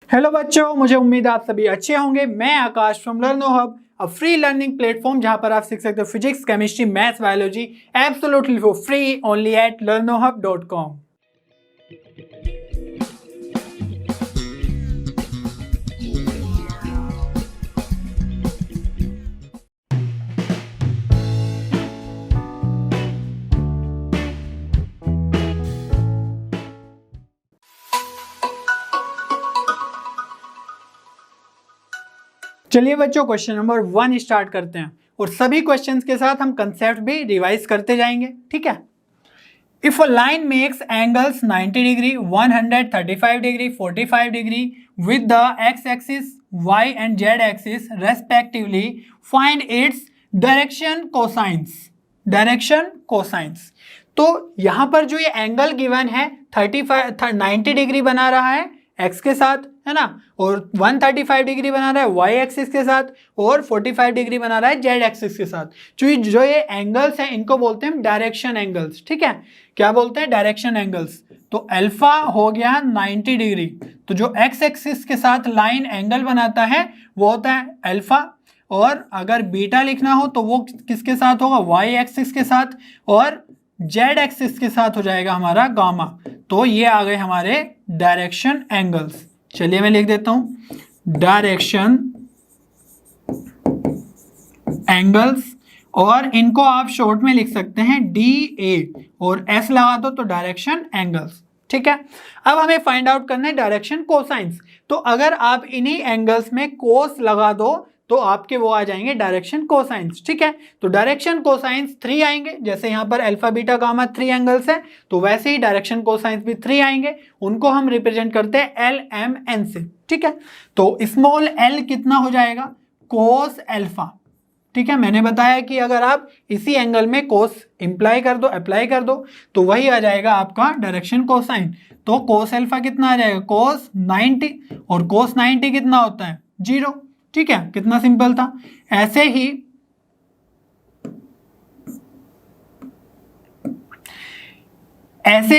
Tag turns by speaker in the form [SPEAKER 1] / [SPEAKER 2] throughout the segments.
[SPEAKER 1] Hello बच्चों, मुझे उम्मीद है आप सभी अच्छे होंगे। मैं Akash from Learno Hub, a free learning platform जहां पर आप सीख सकते हो physics, chemistry, maths, biology absolutely for free only at learnohub.com। चलिए बच्चों, क्वेश्चन नंबर 1 स्टार्ट करते हैं और सभी क्वेश्चंस के साथ हम कंसेप्ट भी रिवाइज करते जाएंगे। ठीक है। If a line makes angles 90 degree, 135 degree, 45 degree with the x-axis, y and z-axis respectively, find its direction cosines। Direction cosines. तो यहां पर जो ये एंगल गिवन है 90 डिग्री बना रहा है x के साथ, है ना, और 135 डिग्री बना रहा है y एक्सिस के साथ और 45 डिग्री बना रहा है z एक्सिस के साथ। जो ये एंगल्स हैं इनको बोलते हैं डायरेक्शन एंगल्स। ठीक है, क्या बोलते हैं? Direction angles. तो अल्फा हो गया 90 डिग्री, तो जो x एक्सिस के साथ लाइन एंगल बनाता है वो होता है अल्फा, और अगर बीटा लिखना हो तो वो किसके साथ होगा? y एक्सिस के साथ, और z एक्सिस के साथ हो जाएगा हमारा गामा। तो ये आ गए हमारे डायरेक्शन एंगल्स। चलिए मैं लिख देता हूं डायरेक्शन एंगल्स, और इनको आप शॉर्ट में लिख सकते हैं DA, और S लगा दो तो डायरेक्शन एंगल्स। ठीक है। अब हमें फाइंड आउट करना है डायरेक्शन कोसाइंस। तो अगर आप इन्हीं एंगल्स में कोस लगा दो तो आपके वो आ जाएंगे डायरेक्शन कोसाइंस। ठीक है। तो डायरेक्शन कोसाइंस 3 आएंगे, जैसे यहाँ पर अल्फा बीटा गामा 3 एंगल्स है, तो वैसे ही डायरेक्शन कोसाइंस भी 3 आएंगे। उनको हम रिप्रेजेंट करते हैं LMN से। ठीक है। तो स्मॉल l कितना हो जाएगा? Cos alpha. ठीक है, मैंने बताया कि अगर आप इसी एंगल में कोस इंप्लाई कर दो, अप्लाई कर दो, तो वही आ जाएगा आपका डायरेक्शन कोसाइन। तो कोस अल्फा कितना आ जाएगा? कोस 90, और कोस 90 कितना होता है? 0। ठीक है, कितना सिंपल था। ऐसे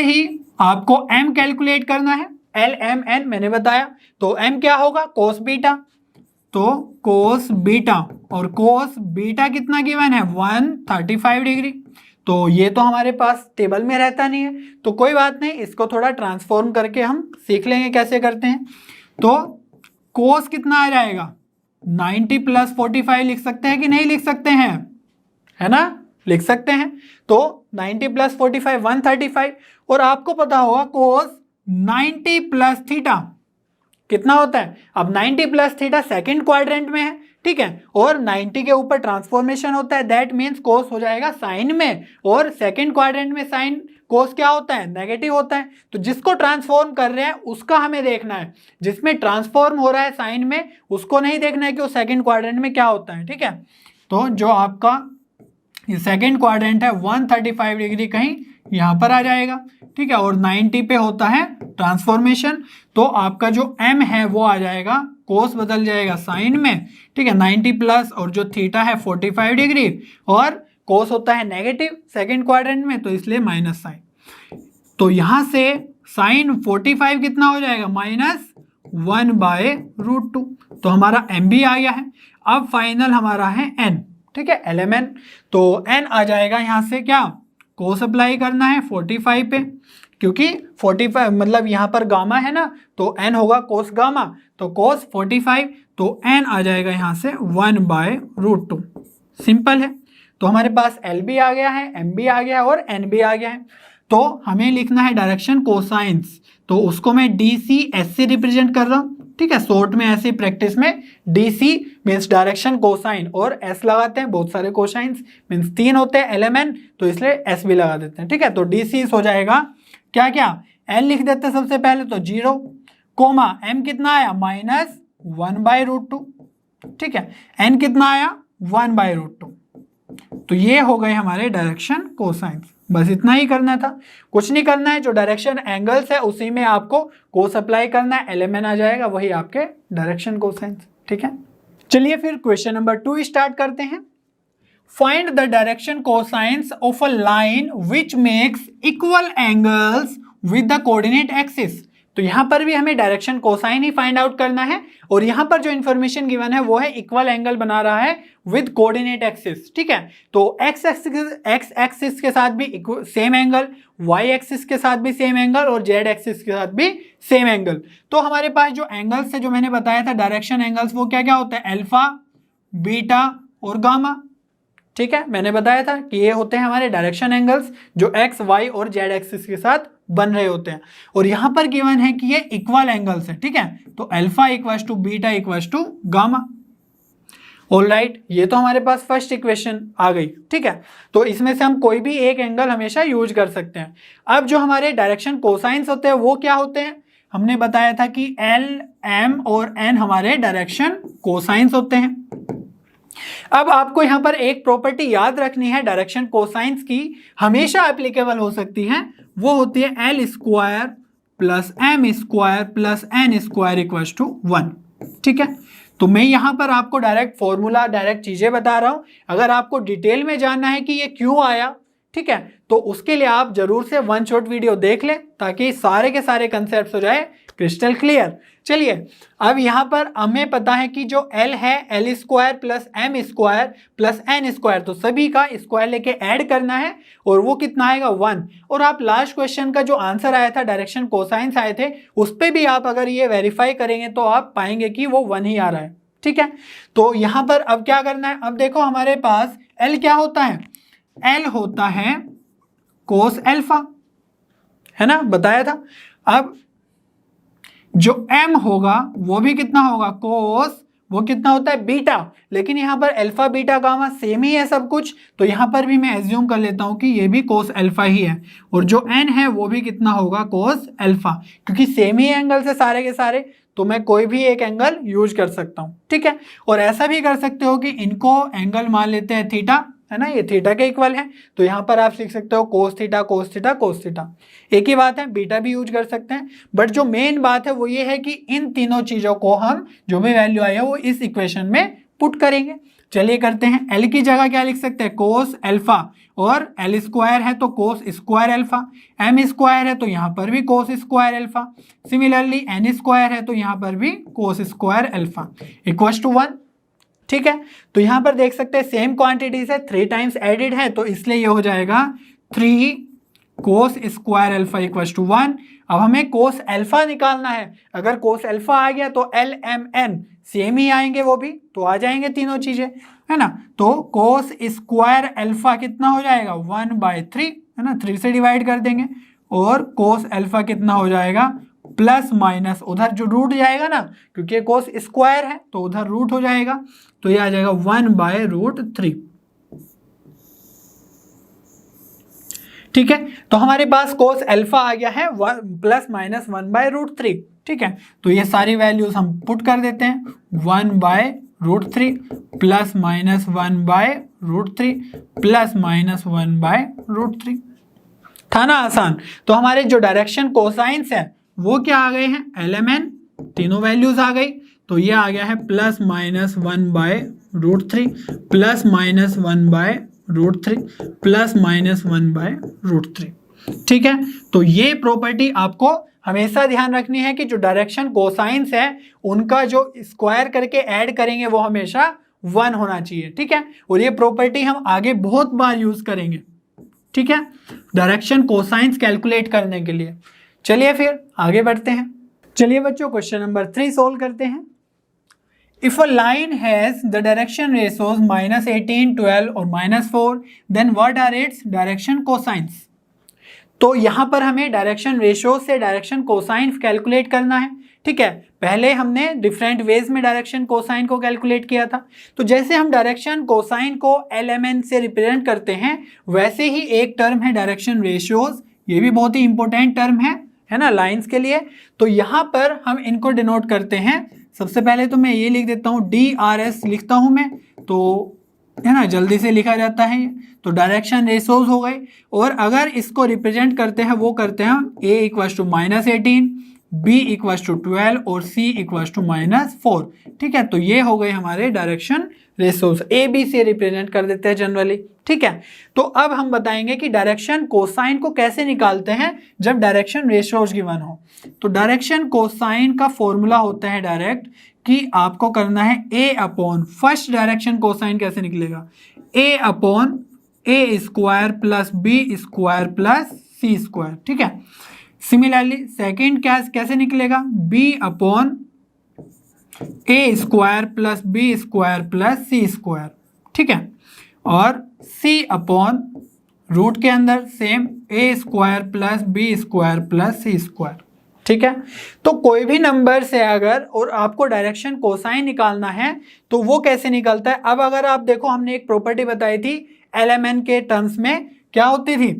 [SPEAKER 1] ही आपको m कैलकुलेट करना है, LMN मैंने बताया। तो m क्या होगा? Cos beta. तो कोस बीटा, और कोस बीटा कितना गिवन है? 135 डिग्री। तो ये तो हमारे पास टेबल में रहता नहीं है, तो कोई बात नहीं, इसको थोड़ा ट्रांसफॉर्म करके हम सीख लेंगे कैसे करते हैं। तो कोस कितना आ जाएगा? 90 प्लस 45 लिख सकते हैं कि नहीं लिख सकते हैं? है ना, लिख सकते हैं। तो 90 प्लस 45 135, और आपको पता होगा कोस 90 प्लस थीटा कितना होता है? अब 90 प्लस थीटा सेकंड क्वाड्रेंट में है। ठीक है, और 90 के ऊपर ट्रांसफॉर्मेशन होता है, दैट मीन्स कोस हो जाएगा साइन में, और सेकंड क्वाड्रेंट में साइन कोस क्या होता है? नेगेटिव होता है। तो जिसको ट्रांसफॉर्म कर रहे हैं उसका हमें देखना है, जिसमें ट्रांसफॉर्म हो रहा है साइन में उसको नहीं देखना है कि वो सेकंड क्वाड्रेंट में क्या होता है। ठीक है, तो जो आपका ये सेकेंड क्वाड्रेंट है 135 डिग्री कहीं यहाँ पर आ जाएगा। ठीक है, और 90 पे होता है ट्रांसफॉर्मेशन, तो आपका जो m है वो आ जाएगा, कोस बदल जाएगा साइन में। ठीक है, 90 प्लस, और जो थीटा है 45 डिग्री, और कोस होता है नेगेटिव सेकेंड क्वाड्रेंट में, तो इसलिए माइनस साइन। तो यहाँ से साइन 45 कितना हो जाएगा? -1/√2। तो हमारा m भी आ गया है। अब फाइनल हमारा है n। ठीक है, LMN। तो n आ जाएगा यहाँ से क्या? कोस अप्लाई करना है 45 पे, क्योंकि 45 मतलब यहाँ पर गामा है ना, तो n होगा कोस गामा, तो कोस 45, तो n आ जाएगा यहाँ से 1/√2। सिंपल है। तो हमारे पास L भी आ गया है, M भी आ गया है, और N भी आ गया है। तो हमें लिखना है डायरेक्शन कोसाइंस, तो उसको मैं DCS से रिप्रेजेंट कर रहा हूँ। ठीक है, शॉर्ट में ऐसी प्रैक्टिस में DC मीन्स डायरेक्शन कोसाइन, और S लगाते हैं, बहुत सारे कोसाइंस मीन्स 3 होते हैं LMN, तो इसलिए S भी लगा देते हैं। ठीक है, तो DC हो जाएगा क्या क्या? L लिख देते हैं सबसे पहले, तो 0, कोमा M कितना आया? -1/√2। ठीक है, N कितना आया? 1/√2। तो ये हो गए हमारे डायरेक्शन कोसाइंस। बस इतना ही करना था, कुछ नहीं करना है। जो डायरेक्शन एंगल्स है उसी में आपको कोस अप्लाई करना है, LMN आ जाएगा, वही आपके डायरेक्शन कोसाइंस। ठीक है, चलिए फिर क्वेश्चन नंबर 2 स्टार्ट करते हैं। Find the direction cosines of a line which makes equal angles with the coordinate axis. तो यहाँ पर भी हमें डायरेक्शन कोसाइन ही फाइंड आउट करना है, और यहाँ पर जो इन्फॉर्मेशन गिवन है वो है इक्वल एंगल बना रहा है विद कोऑर्डिनेट एक्सिस। ठीक है, तो एक्स एक्सिस के साथ भी सेम एंगल, वाई एक्सिस के साथ भी सेम एंगल, और जेड एक्सिस के साथ भी सेम एंगल। तो हमारे पास जो एंगल्स है जो मैंने बताया था डायरेक्शन एंगल्स, वो क्या क्या होता है, अल्फा, बीटा और गामा। ठीक है, मैंने बताया था कि ये होते हैं हमारे डायरेक्शन एंगल्स जो एक्स, वाई और जेड एक्सिस के साथ बन रहे होते हैं, और यहां पर गिवन है कि ये इक्वल एंगल्स है। ठीक है, तो alpha equals to beta equals to gamma. Alright, ये तो हमारे पास फर्स्ट इक्वेशन आ गई। ठीक है, तो इसमें से हम कोई भी एक एंगल हमेशा यूज कर सकते हैं। अब जो हमारे डायरेक्शन कोसाइंस होते हैं वो क्या होते हैं, हमने बताया था कि एल, एम और एन हमारे डायरेक्शन कोसाइंस होते हैं। अब आपको यहां पर एक प्रॉपर्टी याद रखनी है डायरेक्शन कोसाइंस की, हमेशा एप्लीकेबल हो सकती है, वो होती है L square plus M square plus N square equals to 1। ठीक है, तो मैं यहां पर आपको डायरेक्ट फॉर्मूला, डायरेक्ट चीजें बता रहा हूं। अगर आपको डिटेल में जानना है कि ये क्यों आया, ठीक है, तो उसके लिए आप जरूर से वन शॉट वीडियो देख लें ताकि सारे के सारे कंसेप्ट हो जाए क्रिस्टल क्लियर। चलिए, अब यहां पर हमें पता है कि जो L है L square plus M square plus N square, तो सभी का स्क्वायर लेके ऐड करना है, और वो कितना आएगा 1। और आप लास्ट क्वेश्चन का जो आंसर आया था डायरेक्शन कोसाइंस आए थे, उस पर भी आप अगर ये वेरीफाई करेंगे तो आप पाएंगे कि वो 1 ही आ रहा है। ठीक है, तो यहां पर अब क्या करना है, अब देखो हमारे पास L क्या होता है, L होता है कोस अल्फा, है ना, बताया था। अब जो m होगा वो भी कितना होगा, कोस, वो कितना होता है, बीटा। लेकिन यहाँ पर अल्फा बीटा गामा सेम ही है सब कुछ, तो यहाँ पर भी मैं एज्यूम कर लेता हूँ कि ये भी कोस अल्फा ही है, और जो n है वो भी कितना होगा, कोस अल्फा, क्योंकि सेम ही एंगल से सारे के सारे, तो मैं कोई भी एक एंगल यूज कर सकता हूँ। ठीक है, और ऐसा भी कर सकते हो कि इनको एंगल मान लेते हैं थीटा, है ना, ये थीटा के इक्वल है, तो यहाँ पर आप लिख सकते हो cos theta cos theta cos theta, एक ही बात है। बीटा भी यूज कर सकते हैं, बट जो मेन बात है वो ये है कि इन तीनों चीजों को हम जो भी वैल्यू आई है वो इस इक्वेशन में पुट करेंगे। चलिए करते हैं, एल की जगह क्या लिख सकते हैं, कोस अल्फा, और एल स्क्वायर है तो cos square alpha, M square है तो यहाँ पर भी cos square alpha, similarly N square है तो यहाँ पर भी cos square alpha equals to 1। ठीक है, तो यहां पर देख सकते हैं सेम क्वांटिटीज है, 3 टाइम्स एडिड है, तो इसलिए ये हो जाएगा 3 cos square alpha equals to 1। अब हमें कोस अल्फा निकालना है, अगर कोस अल्फा आ गया तो एल एम एन सेम ही आएंगे, वो भी तो आ जाएंगे तीनों चीजें, है ना। तो कोस स्क्वायर अल्फा कितना हो जाएगा, 1/3, है ना, 3 से डिवाइड कर देंगे, और कोस अल्फा कितना हो जाएगा, प्लस माइनस उधर जो रूट जाएगा ना, क्योंकि कोस स्क्वायर है तो उधर रूट हो जाएगा, तो ये आ जाएगा 1/√3। ठीक है, तो हमारे पास कोस अल्फा आ गया है प्लस माइनस 1/√3। ठीक है, तो ये सारी वैल्यूज हम पुट कर देते हैं, 1/√3 प्लस माइनस 1/√3 प्लस माइनस 1/√3। था ना आसान। तो हमारे जो डायरेक्शन कोसाइंस है वो क्या आ गए हैं, LMN, तीनों वैल्यूज आ गई, तो ये आ गया है plus minus 1/√3 plus minus 1/√3 plus minus 1/√3। ठीक है, तो ये प्रॉपर्टी आपको हमेशा ध्यान रखनी है कि जो डायरेक्शन कोसाइंस है उनका जो स्क्वायर करके ऐड करेंगे वो हमेशा 1 होना चाहिए। ठीक है, और ये प्रॉपर्टी हम आगे बहुत बार यूज करेंगे। ठीक है, डायरेक्शन कोसाइंस कैलकुलेट करने के लिए। चलिए फिर आगे बढ़ते हैं। चलिए बच्चों, क्वेश्चन नंबर 3 सोल्व करते हैं। If a line has the direction ratios -18, 12 और -4, then what are its direction cosines. तो यहां पर हमें डायरेक्शन रेशो से डायरेक्शन कोसाइन कैलकुलेट करना है। ठीक है, पहले हमने डिफरेंट वेज में डायरेक्शन कोसाइन को कैलकुलेट किया था, तो जैसे हम डायरेक्शन कोसाइन को LMN से रिप्रेजेंट करते हैं, वैसे ही एक टर्म है डायरेक्शन रेशियोज, ये भी बहुत ही इंपॉर्टेंट टर्म है ना, लाइंस के लिए। तो यहाँ पर हम इनको डिनोट करते हैं। सबसे पहले तो मैं ये लिख देता हूँ, DRS लिखता हूँ मैं, तो है ना, जल्दी से लिखा जाता है। तो डायरेक्शन रेशोज हो गए, और अगर इसको रिप्रेजेंट करते हैं वो करते हैं A equals to -18, B equals to 12 और C इक्वल्स टू -4। ठीक है, तो ये हो गए हमारे डायरेक्शन रेशोज। ए बी से रिप्रेजेंट कर देते हैं जनरली। ठीक है, तो अब हम बताएंगे कि डायरेक्शन कोसाइन को कैसे निकालते हैं जब डायरेक्शन रेशोज गिवन हो। तो डायरेक्शन कोसाइन का फॉर्मूला होता है डायरेक्ट कि आपको करना है A upon first direction cosine कैसे निकलेगा, A upon A square plus B square plus C square. ठीक है, सिमिलरली सेकेंड कैसे निकलेगा, B upon A square plus B square plus C square. ठीक है, और C अपॉन रूट के अंदर same A square plus B square plus C square. ठीक है, तो कोई भी नंबर से अगर और आपको डायरेक्शन कोसाइन निकालना है तो वो कैसे निकलता है। अब अगर आप देखो, हमने एक प्रॉपर्टी बताई थी LMN के टर्म्स में क्या होती थी,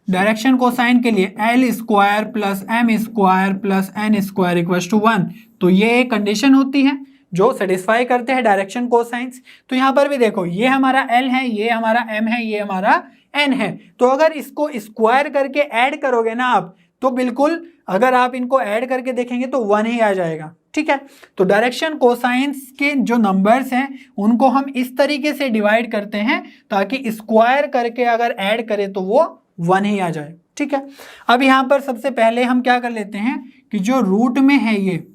[SPEAKER 1] डायरेक्शन कोसाइन के लिए L square plus M square plus N square equals to 1। तो ये एक कंडीशन होती है जो सेटिस्फाई करते हैं डायरेक्शन कोसाइंस। तो यहाँ पर भी देखो, ये हमारा L है, ये हमारा M है, ये हमारा N है। तो अगर इसको स्क्वायर करके ऐड करोगे ना आप, तो बिल्कुल अगर आप इनको ऐड करके देखेंगे तो 1 ही आ जाएगा। ठीक है, तो डायरेक्शन कोसाइंस के जो नंबर्स हैं उनको हम इस तरीके से डिवाइड करते हैं ताकि स्क्वायर करके अगर ऐड करें तो वो 1 ही आ जाए। ठीक है, अब यहाँ पर सबसे पहले हम क्या कर लेते हैं कि जो रूट में है ये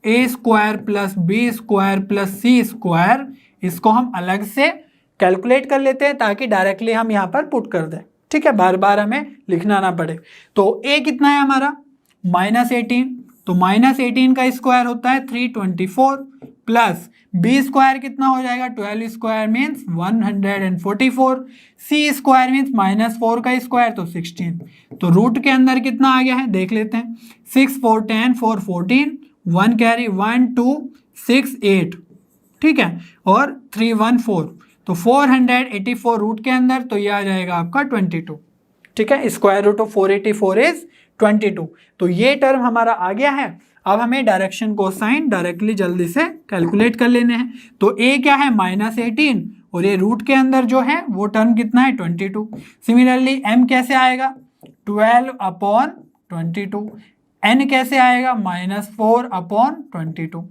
[SPEAKER 1] A square plus B square plus C square, इसको हम अलग से कैलकुलेट कर लेते हैं ताकि डायरेक्टली हम यहाँ पर पुट कर दें। ठीक है, बार बार हमें लिखना ना पड़े। तो A कितना है हमारा -18, तो -18 का स्क्वायर होता है 324 प्लस B स्क्वायर कितना हो जाएगा 12 square means 144, C square means -4 का स्क्वायर तो 16। तो रूट के अंदर कितना आ गया है देख लेते हैं, 6 4 10 4 14, 1 कैरी 1 2 6 8। ठीक है, और 3 1 4, तो 484 रूट के अंदर, तो ये आ जाएगा आपका 22। ठीक है, स्क्वायर रूट ऑफ 484 इज 22। तो ये टर्म हमारा आ गया है। अब हमें डायरेक्शन कोसाइन डायरेक्टली जल्दी से कैलकुलेट कर लेने हैं। तो A क्या है -18 और ये रूट के अंदर जो है वो टर्म कितना है 22। सिमिलरली M कैसे आएगा 12 अपॉन 22, N कैसे आएगा -4 अपॉन 22।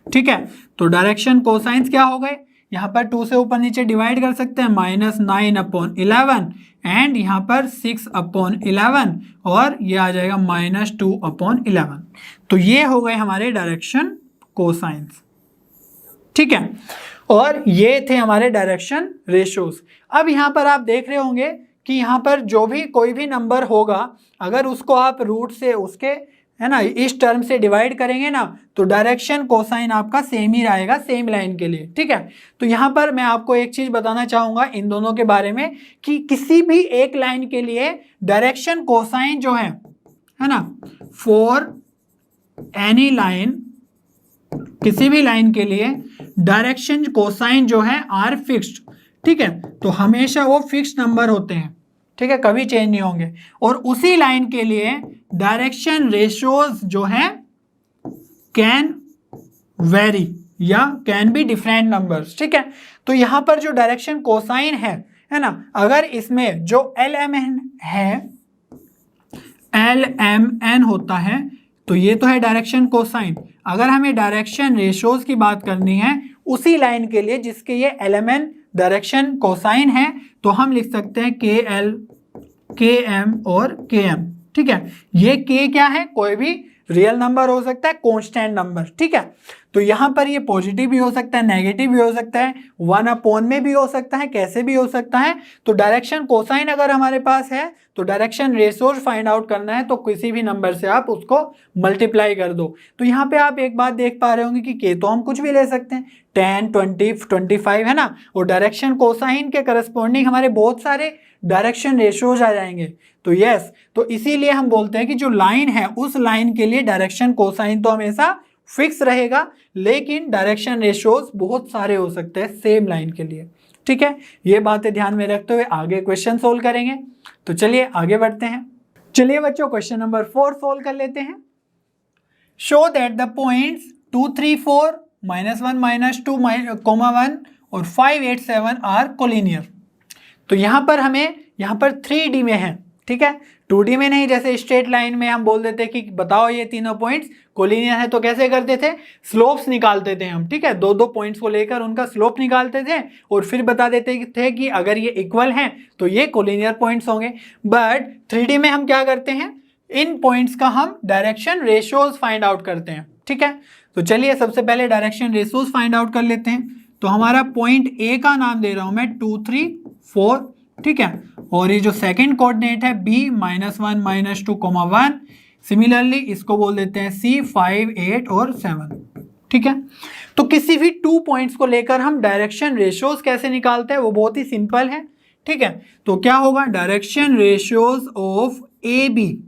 [SPEAKER 1] ठीक है, तो डायरेक्शन कोसाइंस क्या हो गए, यहाँ पर 2 से ऊपर नीचे डिवाइड कर सकते हैं, -9 अपॉन 11 एंड यहाँ पर 6 अपॉन 11 और ये आ जाएगा -2 अपॉन 11। तो ये हो गए हमारे डायरेक्शन कोसाइंस। ठीक है, और ये थे हमारे डायरेक्शन रेशियोज। अब यहाँ पर आप देख रहे होंगे कि यहाँ पर जो भी कोई भी नंबर होगा अगर उसको आप रूट से उसके है ना इस टर्म से डिवाइड करेंगे ना तो डायरेक्शन कोसाइन आपका सेम ही रहेगा सेम लाइन के लिए। ठीक है, तो यहाँ पर मैं आपको एक चीज बताना चाहूंगा इन दोनों के बारे में कि किसी भी एक लाइन के लिए डायरेक्शन कोसाइन जो है ना, फॉर एनी लाइन, किसी भी लाइन के लिए डायरेक्शन कोसाइन जो है आर फिक्स्ड। ठीक है, तो हमेशा वो फिक्स्ड नंबर होते हैं। ठीक है, कभी चेंज नहीं होंगे। और उसी लाइन के लिए डायरेक्शन रेशियोज जो है कैन वेरी या कैन बी डिफरेंट नंबर्स। ठीक है, तो यहां पर जो डायरेक्शन कोसाइन है ना, अगर इसमें जो LMN है, LMN होता है, तो ये तो है डायरेक्शन कोसाइन। अगर हमें डायरेक्शन रेशियोज की बात करनी है उसी लाइन के लिए जिसके ये LMN डायरेक्शन कोसाइन है, तो हम लिख सकते हैं KL, KM और KM। ठीक है, ये K क्या है, कोई भी रियल नंबर हो सकता है, कांस्टेंट नंबर। ठीक है, तो यहां पर ये पॉजिटिव भी हो सकता है, नेगेटिव भी हो सकता है, 1 अपॉन में भी हो सकता है, कैसे भी हो सकता है। तो डायरेक्शन कोसाइन अगर हमारे पास है तो डायरेक्शन रेशियोज फाइंड आउट करना है तो किसी भी नंबर से आप उसको मल्टीप्लाई कर दो। तो यहाँ पे आप एक बात देख पा रहे होंगे कि K तो हम कुछ भी ले सकते हैं, 10 20 25 है ना, और डायरेक्शन कोसाइन के करस्पॉन्डिंग हमारे बहुत सारे डायरेक्शन रेशियोज आ जाएंगे। तो यस, तो इसीलिए हम बोलते हैं कि जो लाइन है उस लाइन के लिए डायरेक्शन कोसाइन तो हमेशा फिक्स रहेगा, लेकिन डायरेक्शन रेशियोज बहुत सारे हो सकते हैं सेम लाइन के लिए। ठीक है, ये बातें ध्यान में रखते हुए आगे क्वेश्चन सोल्व करेंगे। तो चलिए आगे बढ़ते हैं। चलिए बच्चों, क्वेश्चन नंबर 4 सोल्व कर लेते हैं। शो दैट द पॉइंट्स 2 3 4 -1 -2 1 और 5 8 7 आर कोलिनियर। तो यहाँ पर हमें यहाँ पर 3D में है। ठीक है, 2D में नहीं, जैसे स्ट्रेट लाइन में हम बोल देते कि बताओ ये तीनों पॉइंट्स कोलिनियर है, तो कैसे करते थे, स्लोप्स निकालते थे हम, ठीक है, दो दो पॉइंट्स को लेकर उनका स्लोप निकालते थे और फिर बता देते थे कि अगर ये इक्वल हैं तो ये कोलिनियर पॉइंट्स होंगे। बट 3D में हम क्या करते हैं, इन पॉइंट्स का हम डायरेक्शन रेशियोज फाइंड आउट करते हैं, ठीक है। तो चलिए सबसे पहले डायरेक्शन रेशियोज फाइंड आउट कर लेते हैं। तो हमारा पॉइंट ए का नाम दे रहा हूं मैं 2 3 4, ठीक है, और ये जो सेकंड कोऑर्डिनेट है b -1 -2 1, सिमिलरली इसको बोल देते हैं c 5 8 और 7, ठीक है। तो किसी भी 2 पॉइंट्स को लेकर हम डायरेक्शन रेशियोज कैसे निकालते हैं, वो बहुत ही सिंपल है, ठीक है। तो क्या होगा, direction ratios of A B.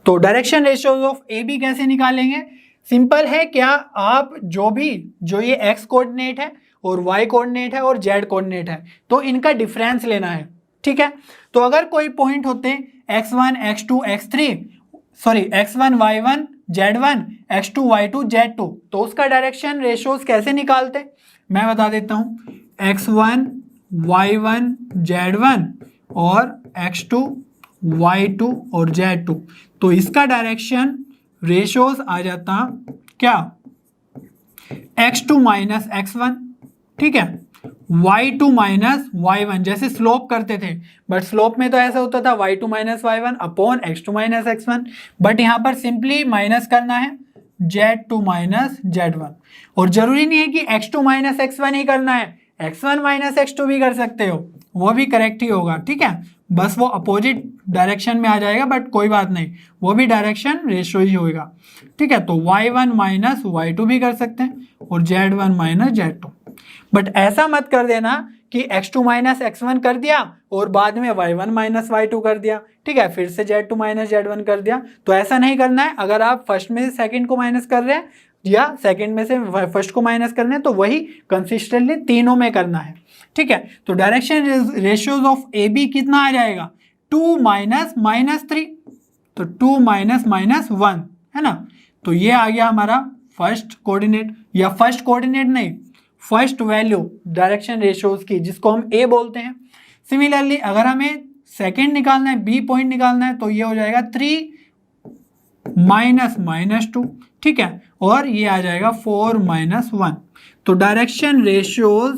[SPEAKER 1] तो direction ratios of A B कैसे निकालेंगे, सिंपल है। क्या आप जो ये x कोऑर्डिनेट है और y कोऑर्डिनेट है और z कोऑर्डिनेट है, तो इनका डिफरेंस लेना है, ठीक है। तो अगर कोई पॉइंट होते हैं x1 x2 x3 sorry x1 y1 z1 x2 y2 z2, तो उसका डायरेक्शन रेशियोज कैसे निकालते, मैं बता देता हूं। x1 y1 z1 और x2 y2 और z2, तो इसका डायरेक्शन रेशियोज आ जाता क्या, x2 माइनस x1, ठीक है, y2 माइनस y1, जैसे स्लोप करते थे, बट स्लोप में तो ऐसा होता था y2 minus y1 upon x2 minus x1, but यहाँ पर सिंपली माइनस करना है z2 माइनस z1, और जरूरी नहीं है कि x2 माइनस x1 ही करना है, x1 माइनस x2 भी कर सकते हो, वो भी करेक्ट ही होगा, ठीक है, बस वो अपोजिट डायरेक्शन में आ जाएगा, बट कोई बात नहीं, वो भी डायरेक्शन रेशियो ही होगा, ठीक है। तो y1 माइनस y2 भी कर सकते हैं और z1 माइनस z2, बट ऐसा मत कर देना कि x2 माइनस x1 कर दिया और बाद में y1 माइनस y2 कर दिया, ठीक है, फिर से z2 माइनस z1 कर दिया, तो ऐसा नहीं करना है। अगर आप फर्स्ट में से सेकंड को माइनस कर रहे हैं या सेकंड में से फर्स्ट को माइनस करना है, तो वही कंसिस्टेंटली तीनों में करना है, ठीक है। तो direction ratios of A B कितना आ जाएगा, 2 माइनस -3, तो 2 माइनस -1 है ना, तो ये आ गया हमारा फर्स्ट कोऑर्डिनेट, या फर्स्ट कोऑर्डिनेट नहीं, फर्स्ट वैल्यू डायरेक्शन रेशियोज की, जिसको हम ए बोलते हैं। सिमिलरली अगर हमें सेकंड निकालना है, बी पॉइंट निकालना है, तो ये हो जाएगा 3 माइनस -2, ठीक है, और ये आ जाएगा 4 माइनस 1। तो direction ratios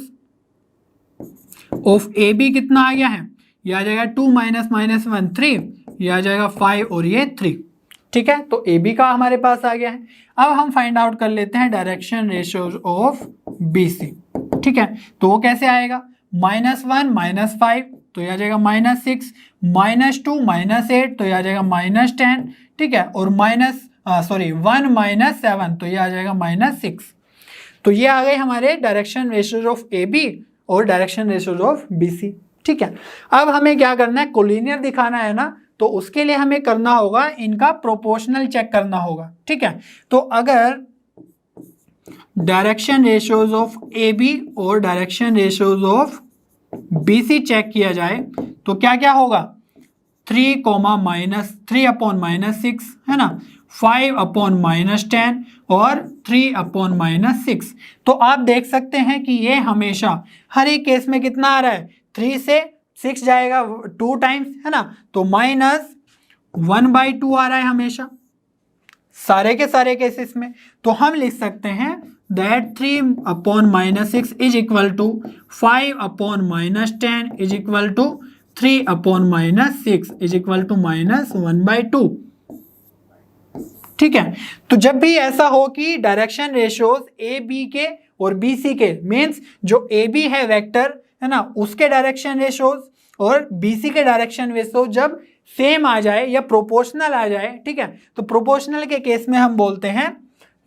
[SPEAKER 1] of A B कितना आ गया है, ये आ जाएगा 2 माइनस -1 3, ये आ जाएगा 5 और ये 3, ठीक है। तो ए बी का हमारे पास आ गया है। अब हम फाइंड आउट कर लेते हैं direction ratios of B C, ठीक है। तो वो कैसे आएगा, -1 -5, तो ये आ जाएगा -6, -2 -8, तो ये आ जाएगा -10, ठीक है, और 1 माइनस 7, तो ये आ जाएगा -6। तो ये आ गए हमारे direction ratios of A B और direction ratios of B C, ठीक है। अब हमें क्या करना है, कोलिनियर दिखाना है ना, तो उसके लिए हमें करना होगा, इनका प्रोपोर्शनल चेक करना होगा, ठीक है। तो अगर direction ratios of A B और direction ratios of B C check किया जाए, तो क्या क्या होगा, 3 अपॉन -6 है ना, 5 अपॉन -10 और 3 अपॉन -6। तो आप देख सकते हैं कि ये हमेशा हर एक केस में कितना आ रहा है, 3 से 6 जाएगा 2 टाइम्स है ना, तो -1/2 आ रहा है हमेशा सारे के सारे केसेस में। तो हम लिख सकते हैं that 3 upon -6 is equal to 5 upon -10 is equal to 3 upon -6 is equal to -1/2, ठीक है। तो जब भी ऐसा हो कि डायरेक्शन रेशियोज ए बी के और बी सी के, मीन्स जो ए बी है वेक्टर है ना, उसके डायरेक्शन रेशियोज और बी सी के डायरेक्शन रेशियोज जब सेम आ जाए या प्रोपोर्शनल आ जाए, ठीक है, तो प्रोपोर्शनल के केस में हम बोलते हैं,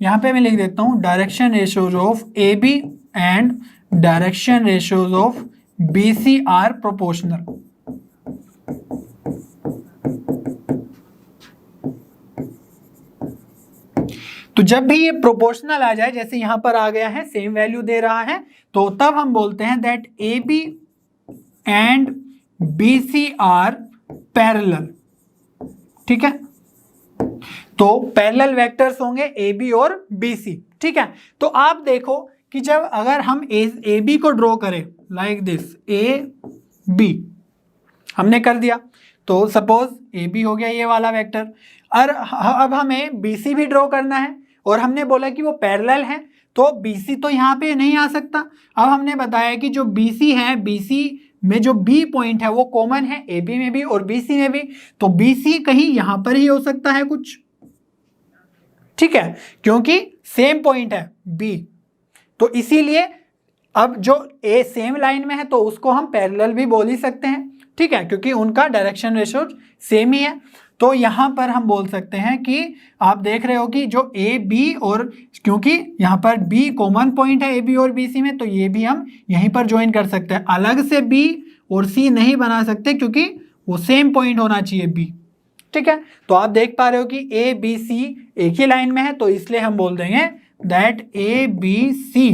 [SPEAKER 1] यहाँ पे मैं लिख देता हूँ, direction ratios of A B and direction ratios of B C are proportional. तो जब भी ये प्रोपोर्शनल आ जाए, जैसे यहां पर आ गया है सेम वैल्यू दे रहा है, तो तब हम बोलते हैं that A B and B C are parallel, ठीक है। तो पैरेलल वेक्टर्स होंगे ए बी और बी सी, ठीक है। तो आप देखो कि जब अगर हम ए बी को ड्रॉ करें लाइक दिस, ए बी हमने कर दिया, तो सपोज ए बी हो गया ये वाला वेक्टर। और अब हमें बी सी भी ड्रॉ करना है और हमने बोला कि वो पैरेलल है, तो बी सी तो यहाँ पे नहीं आ सकता। अब हमने बताया कि जो बी सी है, बी सी में जो बी पॉइंट है वो कॉमन है ए बी में भी और बी सी में भी, तो बी सी कहीं यहाँ पर ही हो सकता है कुछ, ठीक है, क्योंकि सेम पॉइंट है बी। तो इसीलिए अब जो ए सेम लाइन में है तो उसको हम पैरेलल भी बोल ही सकते हैं, ठीक है, क्योंकि उनका डायरेक्शन रेशियो सेम ही है। तो यहाँ पर हम बोल सकते हैं कि आप देख रहे हो कि जो ए बी, और क्योंकि यहाँ पर बी कॉमन पॉइंट है ए बी और बी सी में, तो ये भी हम यहीं पर ज्वाइन कर सकते हैं। अलग से बी और सी नहीं बना सकते क्योंकि वो सेम पॉइंट होना चाहिए बी, ठीक है। तो आप देख पा रहे हो कि ए बी सी एक ही लाइन में है, तो इसलिए हम बोल देंगे that A B C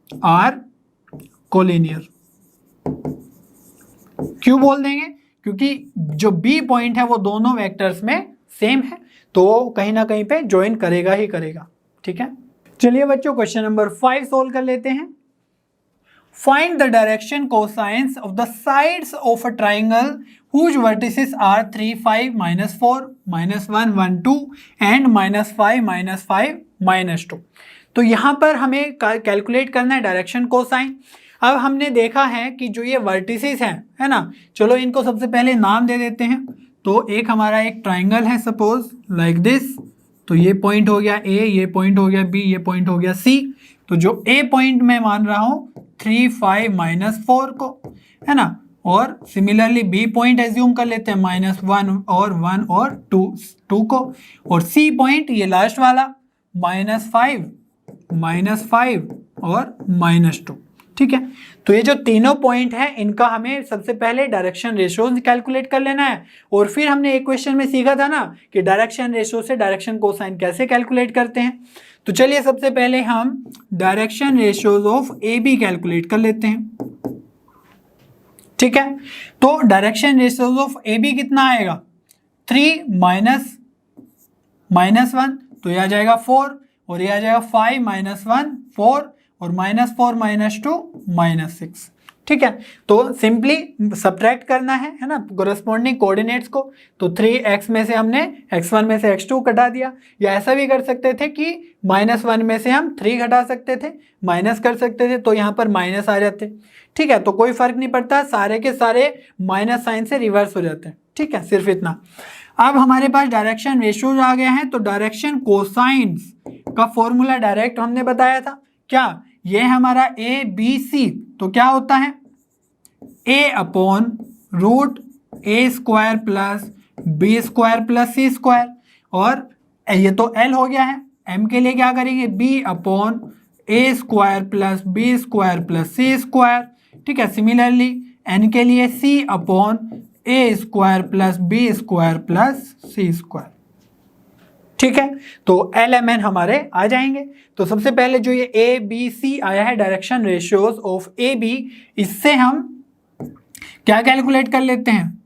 [SPEAKER 1] are collinear. क्यों बोल देंगे? क्योंकि जो बी पॉइंट है वो दोनों वेक्टर्स में सेम है, तो कहीं ना कहीं पे ज्वाइन करेगा ही करेगा, ठीक है। चलिए बच्चों क्वेश्चन नंबर 5 सोल्व कर लेते हैं। Find the direction cosines of the sides of a triangle whose vertices are 3 5 -4 -1 1 2 and -5 -5 -2। तो यहाँ पर हमें कैलकुलेट करना है डायरेक्शन कोसाइन। अब हमने देखा है कि जो ये वर्टिसेस हैं, है ना, चलो इनको सबसे पहले नाम दे देते हैं। तो एक हमारा एक ट्राइंगल है सपोज लाइक दिस, तो ये पॉइंट हो गया ए, ये पॉइंट हो गया बी, ये पॉइंट हो गया सी। तो जो ए पॉइंट मैं मान रहा हूँ 3 5 -4 को, है ना, और सिमिलरली बी पॉइंट एज्यूम कर लेते हैं -1 और 1 और 2 को, और सी पॉइंट ये लास्ट वाला -5 -5 और -2, ठीक है। तो ये जो तीनों पॉइंट हैं इनका हमें सबसे पहले डायरेक्शन रेशियो कैलकुलेट कर लेना है, और फिर हमने एक क्वेश्चन में सीखा था ना कि डायरेक्शन रेशियो से डायरेक्शन कोसाइन कैसे कैलकुलेट करते हैं। तो चलिए सबसे पहले हम direction ratios of A B calculate कर लेते हैं, ठीक है। तो direction ratios of A B कितना आएगा 3 -1, तो ये आ जाएगा 4, और ये आ जाएगा 5 -1 4 और -4 -2 -6, ठीक है। तो सिंपली सब्ट्रैक्ट करना है ना कोरस्पॉन्डिंग कोऑर्डिनेट्स को। तो 3x में से हमने x1 में से x2 घटा दिया, या ऐसा भी कर सकते थे कि -1 में से हम 3 घटा सकते थे, माइनस कर सकते थे, तो यहाँ पर माइनस आ जाते, ठीक है। तो कोई फर्क नहीं पड़ता, सारे के सारे माइनस साइन से रिवर्स हो जाते हैं, ठीक है, सिर्फ इतना। अब हमारे पास डायरेक्शन रेशियोज आ गए हैं, तो डायरेक्शन कोसाइंस का फॉर्मूला डायरेक्ट हमने बताया था क्या, ये हमारा ए बी सी, तो क्या होता है a upon root A square plus B square plus C square, और ये तो l हो गया है, m के लिए क्या करेंगे b upon a square plus B square plus C square, ठीक है। सिमिलरली n के लिए c upon a square plus B square plus C square, ठीक है। तो एल एम एन हमारे आ जाएंगे। तो सबसे पहले जो ये ए बी सी आया है direction ratios of A B, इससे हम क्या कैलकुलेट कर लेते हैं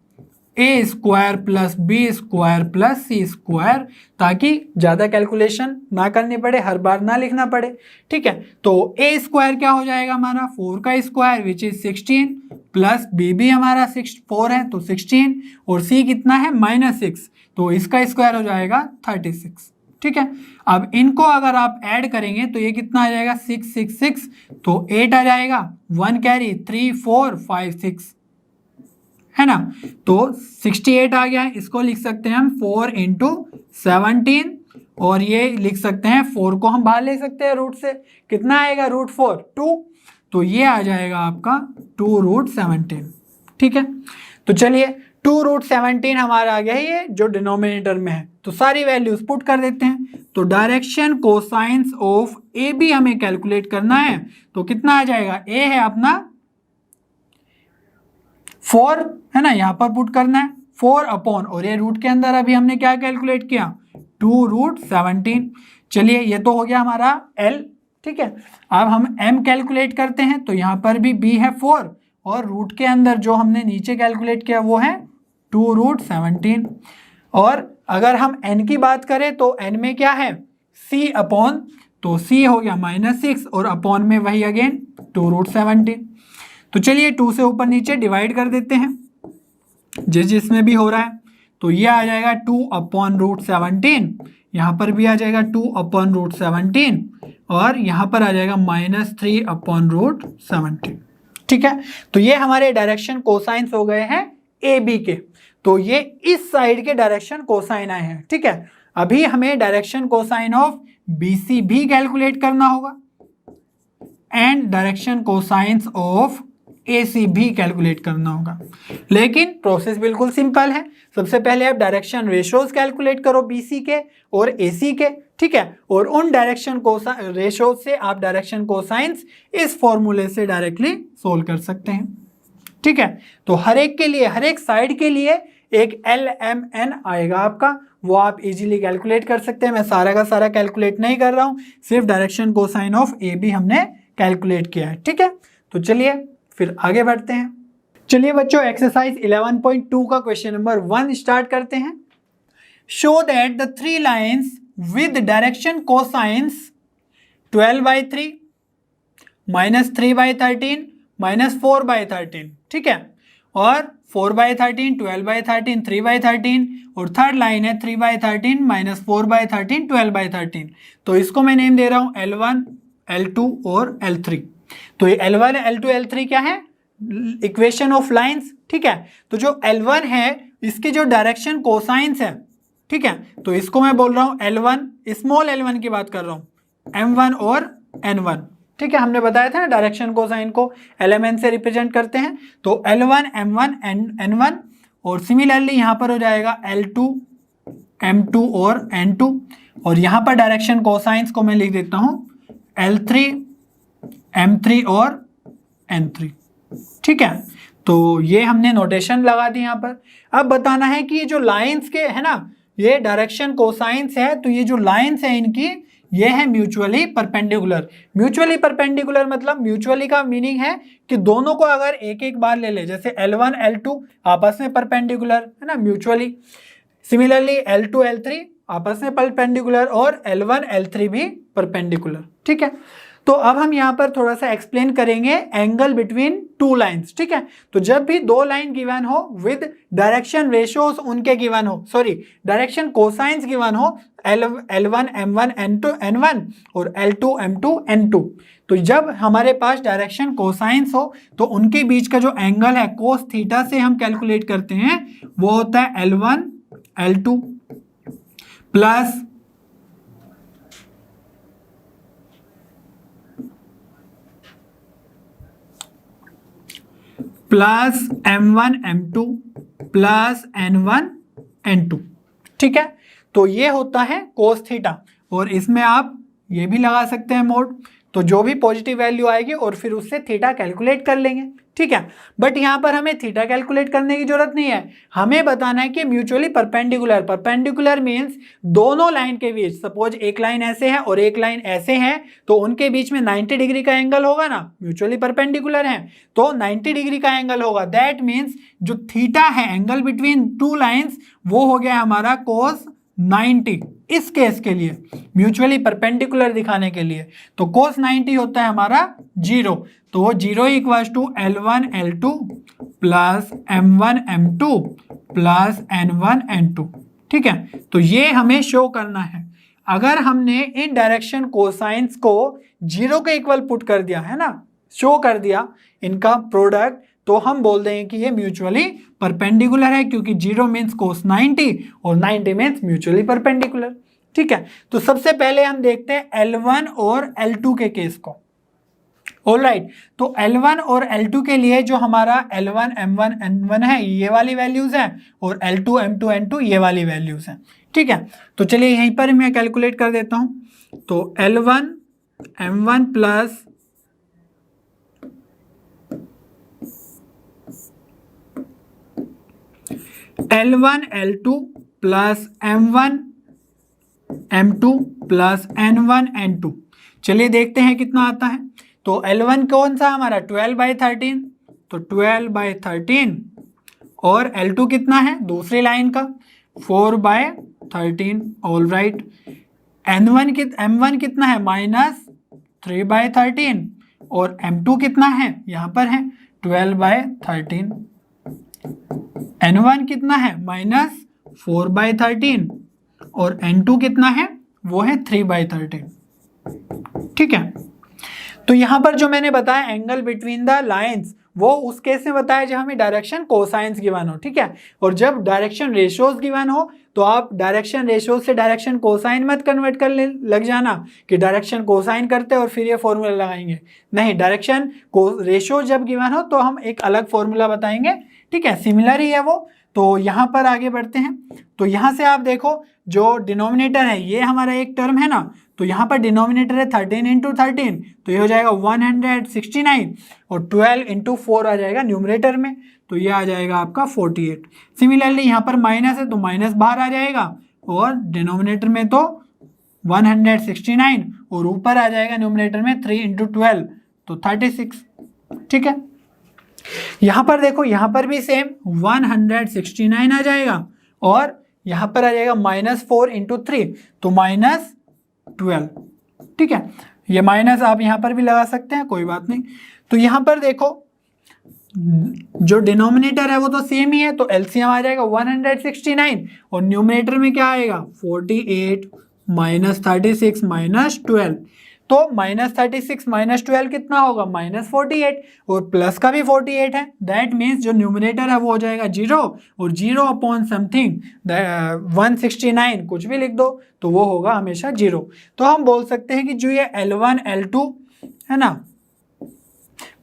[SPEAKER 1] a square plus B square plus C square, ताकि ज़्यादा कैलकुलेशन ना करनी पड़े, हर बार ना लिखना पड़े, ठीक है। तो ए स्क्वायर क्या हो जाएगा हमारा 4 का square which is 16, plus B भी हमारा 4 है तो 16, और सी कितना है -6, तो इसका स्क्वायर हो जाएगा 36, ठीक है। अब इनको अगर आप ऐड करेंगे तो ये कितना आ जाएगा 6 6 6, तो 8 आ जाएगा, 1 कैरी 3 4 5 6, है ना। तो 68 आ गया है, इसको लिख सकते हैं हम 4 × 17, और ये लिख सकते हैं 4 को हम बाहर ले सकते हैं रूट से, कितना आएगा √4 2, तो ये आ जाएगा आपका 2√17, ठीक है। तो चलिए 2√17 हमारा आ गया है, ये जो डिनोमिनेटर में है, तो सारी वैल्यूज पुट कर देते हैं। तो direction cosines of A B हमें कैलकुलेट करना है, तो कितना आ जाएगा, ए है अपना 4, है ना, यहाँ पर पुट करना है 4 अपॉन, और ये रूट के अंदर अभी हमने क्या कैलकुलेट किया 2√17। चलिए ये तो हो गया हमारा L, ठीक है। अब हम M कैलकुलेट करते हैं, तो यहाँ पर भी B है 4, और रूट के अंदर जो हमने नीचे कैलकुलेट किया वो है 2√17। और अगर हम n की बात करें तो n में क्या है C अपॉन, तो C हो गया -6, और अपॉन में वही अगेन 2√17। तो चलिए 2 से ऊपर नीचे डिवाइड कर देते हैं, जिसमें भी हो रहा है। तो ये आ जाएगा 2/√17, यहाँ पर भी आ जाएगा 2/√17 और यहाँ पर आ जाएगा -3/√17। ठीक है, तो ये हमारे डायरेक्शन कोसाइंस हो गए हैं ए बी के। तो ये इस साइड के डायरेक्शन कोसाइन आए हैं। ठीक है, अभी हमें direction cosine of B C भी कैलकुलेट करना होगा and direction cosines of A C भी कैलकुलेट करना होगा, लेकिन प्रोसेस बिल्कुल सिंपल है। सबसे पहले आप डायरेक्शन रेशोज कैलकुलेट करो बी सी के और ए सी के। ठीक है, और उन डायरेक्शन रेशोज से आप डायरेक्शन कोसाइंस इस फॉर्मूले से डायरेक्टली सोल्व कर सकते हैं। ठीक है, तो हर एक के लिए, हर एक साइड के लिए एक LMN आएगा आपका, वो आप इजीली कैलकुलेट कर सकते हैं। मैं सारा का सारा कैलकुलेट नहीं कर रहा हूं, सिर्फ direction cosine of A B हमने कैलकुलेट किया है। ठीक है, तो चलिए फिर आगे बढ़ते हैं। चलिए बच्चों, एक्सरसाइज 11.2 का क्वेश्चन नंबर 1 स्टार्ट करते हैं। Show that the 3 lines with direction cosines 12/3, -3/13, -4/13। ठीक है, और 4/13, 12/13, 3/13 और थर्ड लाइन है 3/13, -4/13, 12/13। तो इसको मैं नेम दे रहा हूं L1, L2 और L3। तो ये L1, L2, L3 क्या है? Equation of lines. ठीक है, तो जो L1 है इसके जो डायरेक्शन कोसाइंस है, ठीक है, तो इसको मैं बोल रहा हूं L1, स्मॉल L1 की बात कर रहा हूं, M1 और N1। ठीक है, हमने बताया था ना डायरेक्शन कोसाइन को LMN से रिप्रेजेंट करते हैं। तो L1, M1, N1 और सिमिलरली यहां पर हो जाएगा L2, M2 और N2 और यहां पर डायरेक्शन कोसाइंस को मैं लिख देता हूं L3, M3 और N3। ठीक है, तो ये हमने नोटेशन लगा दी यहां पर। अब बताना है कि ये जो लाइंस के है ना, ये डायरेक्शन कोसाइंस है, तो ये जो लाइंस है इनकी ये है म्यूचुअली परपेंडिकुलर। म्यूचुअली परपेंडिकुलर मतलब म्यूचुअली का मीनिंग है कि दोनों को अगर एक एक बार ले ले, जैसे L1, L2 आपस में परपेंडिकुलर है ना म्यूचुअली, सिमिलरली L2, L3 आपस में परपेंडिकुलर और L1, L3 भी परपेंडिकुलर। ठीक है, तो अब हम यहाँ पर थोड़ा सा एक्सप्लेन करेंगे एंगल बिटवीन टू लाइंस। ठीक है, तो जब भी दो लाइन गिवन हो विद डायरेक्शन रेशियोज उनके गिवन हो, सॉरी डायरेक्शन कोसाइंस गिवन हो, L1, M1, N2, N1 और L2, M2, N2, तो जब हमारे पास डायरेक्शन कोसाइंस हो तो उनके बीच का जो एंगल है कोस थीटा से हम कैलकुलेट करते हैं, वो होता है L1, L2 plus M1, M2 plus N1, N2। ठीक है, तो ये होता है कोस थीटा और इसमें आप ये भी लगा सकते हैं मोड, तो जो भी पॉजिटिव वैल्यू आएगी और फिर उससे थीटा कैलकुलेट कर लेंगे। ठीक है, बट यहाँ पर हमें थीटा कैलकुलेट करने की जरूरत नहीं है, हमें बताना है कि म्यूचुअली परपेंडिकुलर। परपेंडिकुलर मींस दोनों लाइन के बीच, सपोज एक लाइन ऐसे है और एक लाइन ऐसे है, तो उनके बीच में 90 डिग्री का एंगल होगा ना, म्यूचुअली परपेंडिकुलर है तो 90 डिग्री का एंगल होगा। दैट मीन्स जो थीटा है एंगल बिटवीन टू लाइन्स वो हो गया हमारा कोस 90 इस केस के लिए, म्यूचुअली परपेंडिकुलर दिखाने के लिए। तो कोस 90 होता है हमारा 0, तो 0 equals to L1, L2 plus M1, M2 plus N1, N2। ठीक है, तो ये हमें शो करना है। अगर हमने इन डायरेक्शन कोसाइंस को 0 के इक्वल पुट कर दिया है ना, शो कर दिया इनका प्रोडक्ट, तो हम बोल देंगे कि ये म्यूचुअली परपेंडिकुलर है, क्योंकि 0 मीन्स कोस 90 और 90 मीन्स म्यूचुअली परपेंडिकुलर। ठीक है, तो सबसे पहले हम देखते हैं L1 और L2 के केस को। ऑलराइट, तो L1 और L2 के लिए जो हमारा L1, M1, N1 है ये वाली वैल्यूज हैं और L2, M2, N2 ये वाली वैल्यूज हैं। ठीक है, तो चलिए यहीं पर मैं कैलकुलेट कर देता हूं। तो L1, M1 plus L1, L2 plus M1, M2 plus N1, N2। चलिए देखते हैं कितना आता है। तो L1 कौन सा हमारा 12/13, तो 12/13 और L2 कितना है दूसरी लाइन का 4/13। ऑल राइट, M1 कितना है -3/13 और M2 कितना है यहाँ पर है 12/13। n1 कितना है -4/13 और n2 कितना है वो है 3/13। ठीक है, तो यहां पर जो मैंने बताया एंगल बिटवीन द लाइंस वो उस केस में बताया जब हमें डायरेक्शन कोसाइंस गिवन हो। ठीक है, और जब डायरेक्शन रेशियोज गिवन हो तो आप डायरेक्शन रेशियोज से डायरेक्शन कोसाइन मत कन्वर्ट कर लग जाना कि डायरेक्शन कोसाइन करते और फिर ये फॉर्मूला लगाएंगे। नहीं, डायरेक्शन को रेशियो जब गिवन हो तो हम एक अलग फॉर्मूला बताएंगे। ठीक है, सिमिलर ही है वो। तो यहाँ पर आगे बढ़ते हैं। तो यहाँ से आप देखो जो डिनोमिनेटर है ये हमारा एक टर्म है ना, तो यहाँ पर डिनोमिनेटर है 13 × 13, तो ये हो जाएगा 169 और 12 × 4 आ जाएगा न्यूमरेटर में, तो ये आ जाएगा आपका 48। सिमिलरली यहाँ पर माइनस है तो माइनस बाहर आ जाएगा और डिनोमिनेटर में तो 169 और ऊपर आ जाएगा न्यूमरेटर में 3 × 12 तो 36। ठीक है, यहाँ पर देखो यहाँ पर भी सेम 169 आ जाएगा और यहाँ पर आ जाएगा -4 × 3 तो -12। ठीक है, ये माइनस आप यहाँ पर भी लगा सकते हैं, कोई बात नहीं। तो यहाँ पर देखो जो डिनोमिनेटर है वो तो सेम ही है, तो एलसीएम आ जाएगा 169 और न्यूमरेटर में क्या आएगा 48 -36 -12, तो -36 -12 कितना होगा -48 और प्लस का भी 48 है। दैट मीन्स जो न्यूमरेटर है वो हो जाएगा 0 और 0 अपॉन समथिंग 169 कुछ भी लिख दो तो वो होगा हमेशा 0। तो हम बोल सकते हैं कि जो ये L1 L2 है ना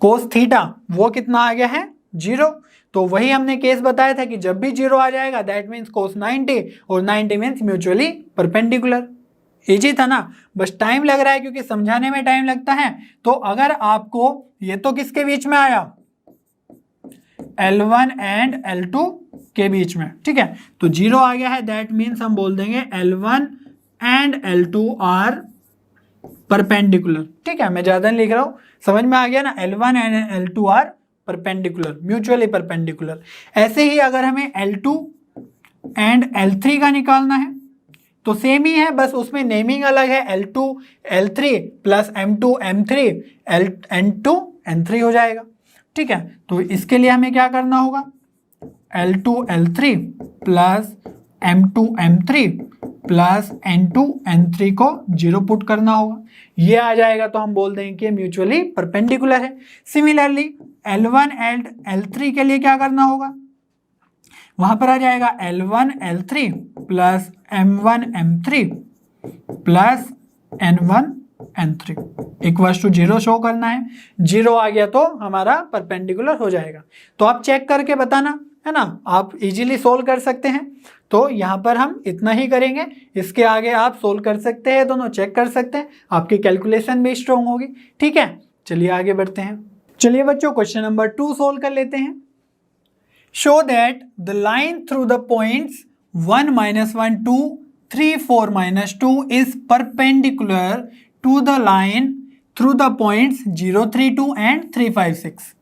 [SPEAKER 1] कोस थीटा वो कितना आ गया है 0। तो वही हमने केस बताया था कि जब भी 0 आ जाएगा दैट मीन्स कोस 90 और 90 मीन्स म्यूचुअली परपेंडिकुलर। इजी था ना, बस टाइम लग रहा है क्योंकि समझाने में टाइम लगता है। तो अगर आपको ये तो किसके बीच में आया L1 एंड L2 के बीच में। ठीक है, तो 0 आ गया है दैट मीन्स हम बोल देंगे L1 and L2 are perpendicular. ठीक है, मैं ज्यादा नहीं लिख रहा हूं, समझ में आ गया ना, L1 and L2 are perpendicular, mutually perpendicular. ऐसे ही अगर हमें L2 एंड L3 का निकालना है तो सेम ही है, बस उसमें नेमिंग अलग है, L2 L3 plus M2 M3 N2 N3 हो जाएगा। ठीक है, तो इसके लिए हमें क्या करना होगा L2 L3 plus M2 M3 plus N2 N3 को 0 पुट करना होगा, ये आ जाएगा तो हम बोल देंगे कि म्यूचुअली परपेंडिकुलर है। सिमिलरली L1 एंड L3 के लिए क्या करना होगा, वहां पर आ जाएगा L1 L3 plus M1 M3 plus N1 N3 equals to 0 show करना है। 0 आ गया तो हमारा परपेंडिकुलर हो जाएगा। तो आप चेक करके बताना है ना, आप इजीली सोल्व कर सकते हैं। तो यहाँ पर हम इतना ही करेंगे, इसके आगे आप सोल्व कर सकते हैं, दोनों चेक कर सकते हैं, आपकी कैलकुलेशन भी स्ट्रॉन्ग होगी। ठीक है, चलिए आगे बढ़ते हैं। चलिए बच्चों क्वेश्चन नंबर 2 सोल्व कर लेते हैं। Show that the line through the points 1 -1 2 3 4 -2 is perpendicular to the line through the points 0 3 2 and 3 5 6।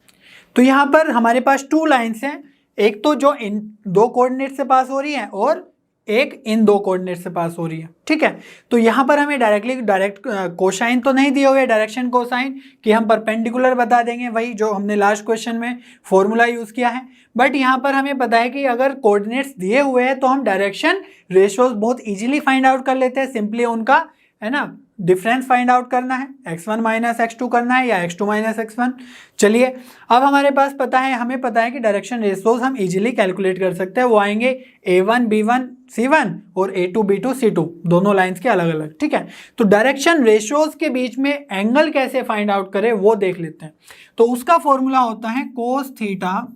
[SPEAKER 1] तो यहाँ पर हमारे पास 2 लाइन्स हैं, एक तो जो इन 2 कोऑर्डिनेट से पास हो रही है और एक इन 2 कोऑर्डिनेट से पास हो रही है। ठीक है, तो यहाँ पर हमें डायरेक्ट कोसाइन तो नहीं दिए हुए, डायरेक्शन कोसाइन कि हम परपेंडिकुलर बता देंगे, वही जो हमने लास्ट क्वेश्चन में फॉर्मूला यूज़ किया है। बट यहाँ पर हमें पता है कि अगर कोऑर्डिनेट्स दिए हुए हैं तो हम डायरेक्शन रेशियोज बहुत इजीली फाइंड आउट कर लेते हैं। सिंपली उनका है ना डिफरेंस फाइंड आउट करना है, x1 माइनस x2 करना है या x2 माइनस x1। चलिए अब हमारे पास पता है, हमें पता है कि डायरेक्शन रेशियोज हम इजीली कैलकुलेट कर सकते हैं। वो आएंगे a1 b1 c1 और a2 b2 c2 दोनों लाइंस के अलग अलग। ठीक है, तो डायरेक्शन रेशियोज के बीच में एंगल कैसे फाइंड आउट करें वो देख लेते हैं। तो उसका फॉर्मूला होता है कोस थीटा,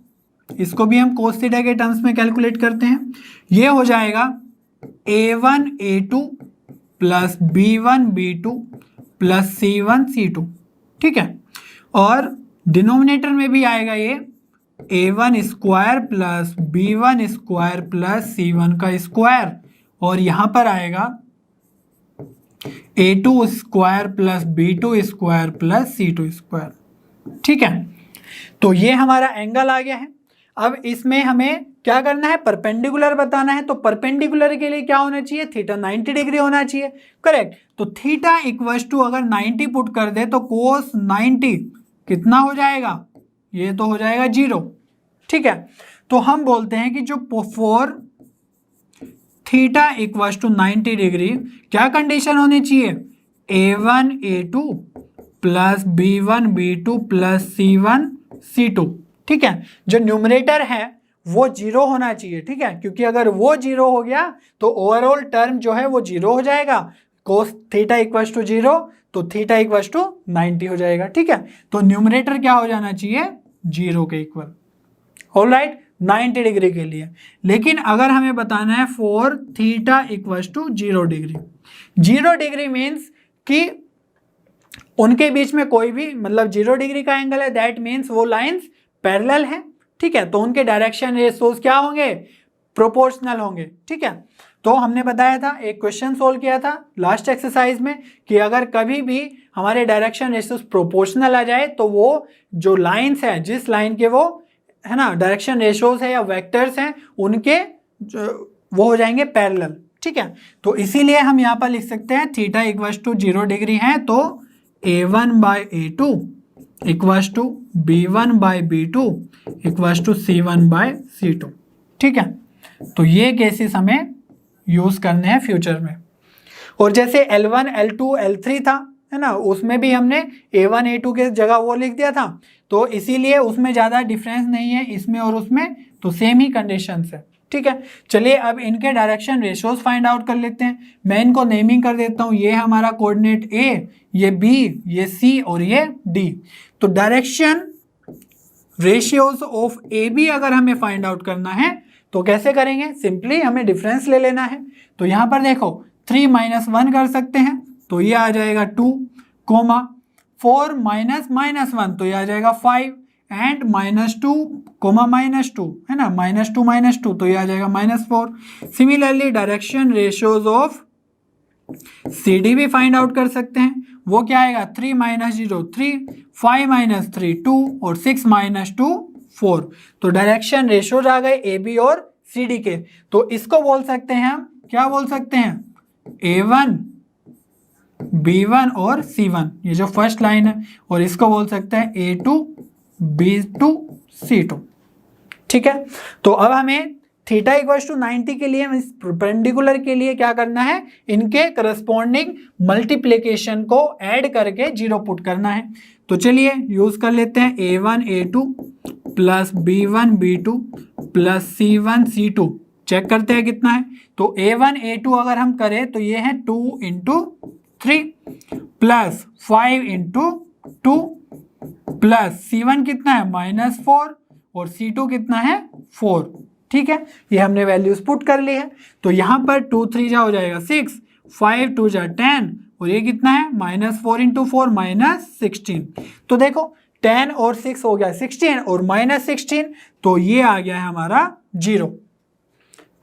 [SPEAKER 1] इसको भी हम कोस थीटा के टर्म्स में कैलकुलेट करते हैं। ये हो जाएगा a1 a2 plus b1 b2 plus c1 c2। ठीक है, और डिनोमिनेटर में भी आएगा ये a1 square plus b1 square plus c1 का स्क्वायर, और यहाँ पर आएगा a2 square plus b2 square plus c2 square. ठीक है, तो ये हमारा एंगल आ गया है। अब इसमें हमें क्या करना है, परपेंडिकुलर बताना है। तो परपेंडिकुलर के लिए क्या होना चाहिए, थीटा 90 डिग्री होना चाहिए, करेक्ट। तो थीटा इक्वल्स टू अगर 90 पुट कर दे तो कोस 90 कितना हो जाएगा, ये तो हो जाएगा 0। ठीक है, तो हम बोलते हैं कि जो for theta equals to 90 degree क्या कंडीशन होनी चाहिए, A1 A2 plus B1 B2 plus C1 C2। ठीक है, जो न्यूमरेटर है वो जीरो होना चाहिए। ठीक है, क्योंकि अगर वो जीरो हो गया तो ओवरऑल टर्म जो है वो जीरो हो जाएगा। Cos theta equals to zero तो थीटा इक्वल्स टू 90 हो जाएगा। ठीक है, तो न्यूमरेटर क्या हो जाना चाहिए, जीरो के इक्वल। ऑलराइट, 90 डिग्री के लिए। लेकिन अगर हमें बताना है for theta equals to 0 degree, 0 degree means कि उनके बीच में कोई भी मतलब 0 डिग्री का एंगल है, दैट मीन्स वो लाइंस पैरेलल हैं। ठीक है, तो उनके डायरेक्शन रेशियोज क्या होंगे, प्रोपोर्शनल होंगे। ठीक है, तो हमने बताया था, एक क्वेश्चन सोल्व किया था लास्ट एक्सरसाइज में कि अगर कभी भी हमारे डायरेक्शन रेशियोज प्रोपोर्शनल आ जाए तो वो जो लाइंस हैं, जिस लाइन के वो है ना डायरेक्शन रेशियोज है या वेक्टर्स हैं, उनके वो हो जाएंगे पैरेलल। ठीक है, तो इसीलिए हम यहाँ पर लिख सकते हैं थीटा इक्वल्स टू 0 डिग्री है तो A1 by A2 equals to B1 by B2 equals to C1 by C2। ठीक है, तो ये केसेस हमें यूज करने हैं फ्यूचर में। और जैसे L1 L2 L3 था है ना, उसमें भी हमने A1 A2 के जगह वो लिख दिया था, तो इसीलिए उसमें ज़्यादा डिफरेंस नहीं है इसमें और उसमें, तो सेम ही कंडीशंस है। ठीक है, चलिए अब इनके डायरेक्शन रेशियोज फाइंड आउट कर लेते हैं। मैं इनको नेमिंग कर देता हूँ, ये हमारा कोऑर्डिनेट A, ये B, ये C और ये D। तो डायरेक्शन रेशियोज ऑफ AB अगर हमें फाइंड आउट करना है तो कैसे करेंगे, सिंपली हमें डिफरेंस ले लेना है। तो यहाँ पर देखो 3 माइनस 1 कर सकते हैं तो ये आ जाएगा 2, कोमा 4 माइनस माइनस 1 तो ये आ जाएगा 5 एंड -2 कोमा -2 है ना, -2 -2 तो ये आ जाएगा -4। Similarly direction ratios of CD भी फाइंड आउट कर सकते हैं, वो क्या आएगा 3 माइनस 0 3, 5 माइनस 3 2 और 6 माइनस 2 4। तो डायरेक्शन रेशियोज आ गए AB और CD के। तो इसको बोल सकते हैं हम, क्या बोल सकते हैं, A1 B1 और C1, ये जो फर्स्ट लाइन है, और इसको बोल सकते हैं A2 B2 C2। ठीक है, तो अब हमें थीटा इक्वल्स टू 90 के लिए, इस परपेंडिकुलर के लिए क्या करना है, इनके करस्पॉन्डिंग मल्टीप्लिकेशन को ऐड करके 0 पुट करना है। तो चलिए यूज कर लेते हैं A1 A2 plus B1 B2 plus C1 C2। Check करते हैं कितना है, तो A1 A2 अगर हम करें तो ये है 2 into 3 plus 5 into 2 plus C1 कितना है -4 और C2 कितना है 4। ठीक है, ये हमने वैल्यूज पुट कर ली है। तो यहाँ पर 2 3 जा हो जाएगा 6, 5 2 जा 10 और ये कितना है -4 इंटू 4 -16। तो देखो 10 और 6 हो गया 16 और -16, तो ये आ गया है हमारा 0।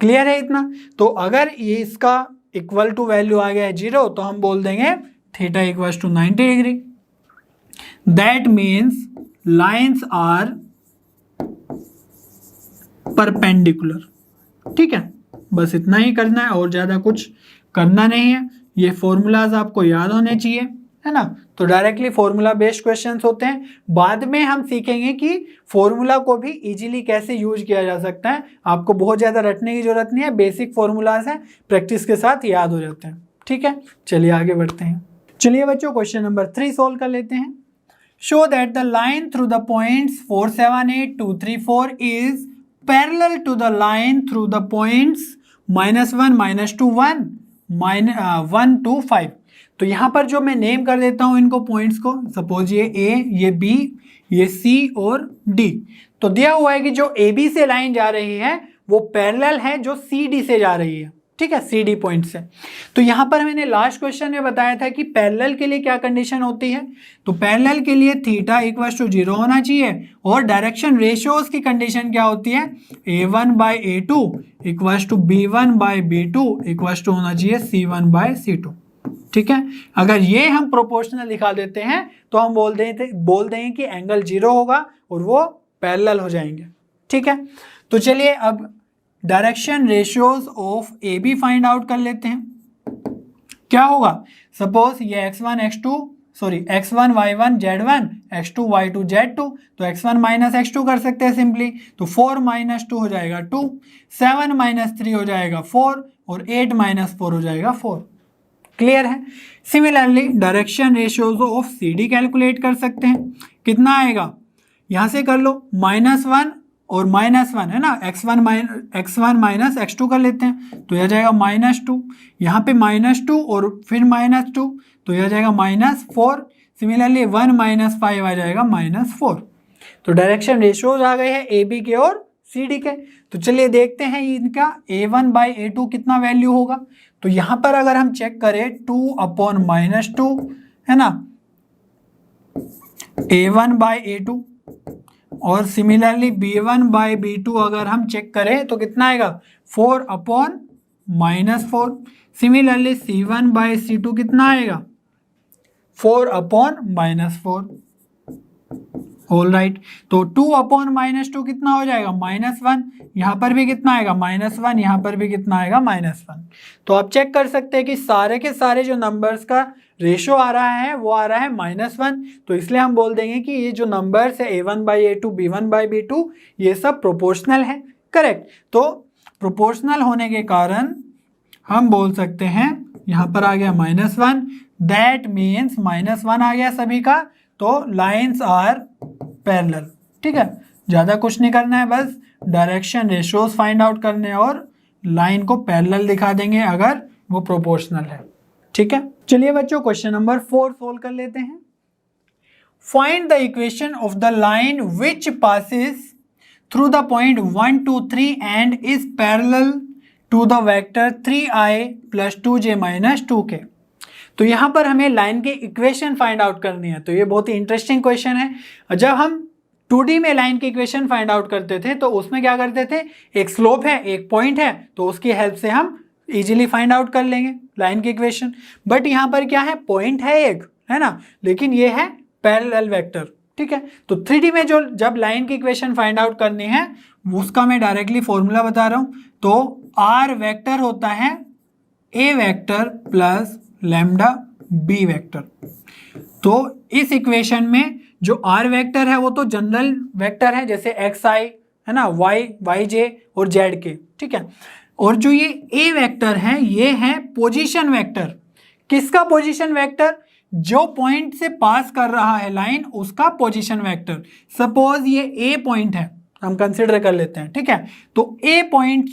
[SPEAKER 1] क्लियर है इतना। तो अगर ये इसका इक्वल टू वैल्यू आ गया है 0 तो हम बोल देंगे theta equals to 90 degree. That means lines are perpendicular. ठीक है, बस इतना ही करना है और ज़्यादा कुछ करना नहीं है। ये फॉर्मूलाज आपको याद होने चाहिए है ना, तो डायरेक्टली फॉर्मूला बेस्ड क्वेश्चंस होते हैं। बाद में हम सीखेंगे कि फॉर्मूला को भी इजीली कैसे यूज किया जा सकता है। आपको बहुत ज़्यादा रटने की जरूरत नहीं है, बेसिक फॉर्मूलाज हैं, प्रैक्टिस के साथ याद हो जाते हैं। ठीक है, चलिए आगे बढ़ते हैं। चलिए बच्चों क्वेश्चन नंबर 3 सोल्व कर लेते हैं। Show that the line through the points 4 7 8 2 3 4 is parallel to the line through the points -1 -2 1 1 2 5। तो यहाँ पर जो मैं नेम कर देता हूँ इनको पॉइंट्स को, सपोज ये A, ये B, ये C और D। तो दिया हुआ है कि जो AB से लाइन जा रही है वो पैरेलल है जो CD से जा रही है। ठीक है, CD पॉइंट से। तो यहाँ पर मैंने लास्ट क्वेश्चन में बताया था कि पैरेलल के लिए क्या कंडीशन होती है, तो पैरेलल के लिए थीटा इक्वल्स टू 0 होना चाहिए और डायरेक्शन रेशियोज की कंडीशन क्या होती है, A1 by A2 equals to B1 by B2 equals to होना चाहिए C1 बाई C2। ठीक है, अगर ये हम प्रोपोर्शनल दिखा देते हैं तो हम बोल देंगे कि एंगल 0 होगा और वो पैरेलल हो जाएंगे। ठीक है, तो चलिए अब direction ratios of AB find out कर लेते हैं। क्या होगा, सपोज ये x1 x2 sorry x1 y1 z1 x2 y2 z2, तो x1 माइनस x2 कर सकते हैं सिंपली, तो 4 माइनस 2 हो जाएगा 2, 7 माइनस 3 हो जाएगा 4 और 8 माइनस 4 हो जाएगा 4। क्लियर है। Similarly direction ratios of CD calculate कर सकते हैं। कितना आएगा, यहाँ से कर लो -1 और -1 है ना, x1 माइनस x2 कर लेते हैं तो यह जाएगा -2, यहाँ पे -2 और फिर -2 तो यह जाएगा -4। सिमिलरली 1 - 5 आ जाएगा -4। तो डायरेक्शन रेशियोज आ गए हैं AB के और CD के। तो चलिए देखते हैं इनका A1/A2 कितना वैल्यू होगा। तो यहाँ पर अगर हम चेक करें 2/-2 है ना, A1/A2 और सिमिलरली B1/B2 अगर हम चेक करें तो कितना आएगा 4/-4। सिमिलरली C1/C2 कितना आएगा 4/-4। ऑल राइट, तो 2/-2 कितना हो जाएगा -1, यहाँ पर भी कितना आएगा -1, यहाँ पर भी कितना आएगा -1। तो आप चेक कर सकते हैं कि सारे के सारे जो नंबर्स का रेशो आ रहा है वो आ रहा है -1, तो इसलिए हम बोल देंगे कि ये जो नंबर्स है A1/A2 B1/B2 ये सब प्रोपोर्शनल है। करेक्ट, तो प्रोपोर्शनल होने के कारण हम बोल सकते हैं यहाँ पर आ गया -1, दैट मीन्स -1 आ गया सभी का, तो लाइन्स आर पैरेलल। ठीक है, ज़्यादा कुछ नहीं करना है, बस डायरेक्शन रेशियोज फाइंड आउट करने और लाइन को पैरेलल दिखा देंगे अगर वो प्रोपोर्शनल है। ठीक है, चलिए बच्चों क्वेश्चन नंबर 4 सोल्व कर लेते हैं। Find the equation of the line which passes through the point 1 2 3 and is parallel to the vector 3i + 2j - 2k। तो यहाँ पर हमें लाइन की इक्वेशन फाइंड आउट करनी है। तो ये बहुत ही इंटरेस्टिंग क्वेश्चन है। जब हम 2D में लाइन की इक्वेशन फाइंड आउट करते थे तो उसमें क्या करते थे, एक स्लोप है एक पॉइंट है तो उसकी हेल्प से हम इजीली फाइंड आउट कर लेंगे लाइन की इक्वेशन। बट यहाँ पर क्या है, पॉइंट है एक, है ना, लेकिन ये है पैरेलल वेक्टर। ठीक है, तो 3D में जो जब लाइन की इक्वेशन फाइंड आउट करनी है उसका मैं डायरेक्टली फॉर्मूला बता रहा हूँ। तो R वेक्टर होता है A vector plus lambda B vector. तो इस इक्वेशन में जो R वेक्टर है वो तो जनरल वेक्टर है, जैसे xi है ना, yj और zk। ठीक है, और जो ये A वेक्टर है ये है पोजीशन वेक्टर। किसका पोजीशन वेक्टर, जो पॉइंट से पास कर रहा है लाइन उसका पोजीशन वेक्टर। सपोज ये A पॉइंट है, हम कंसिडर कर लेते हैं। ठीक है, तो A पॉइंट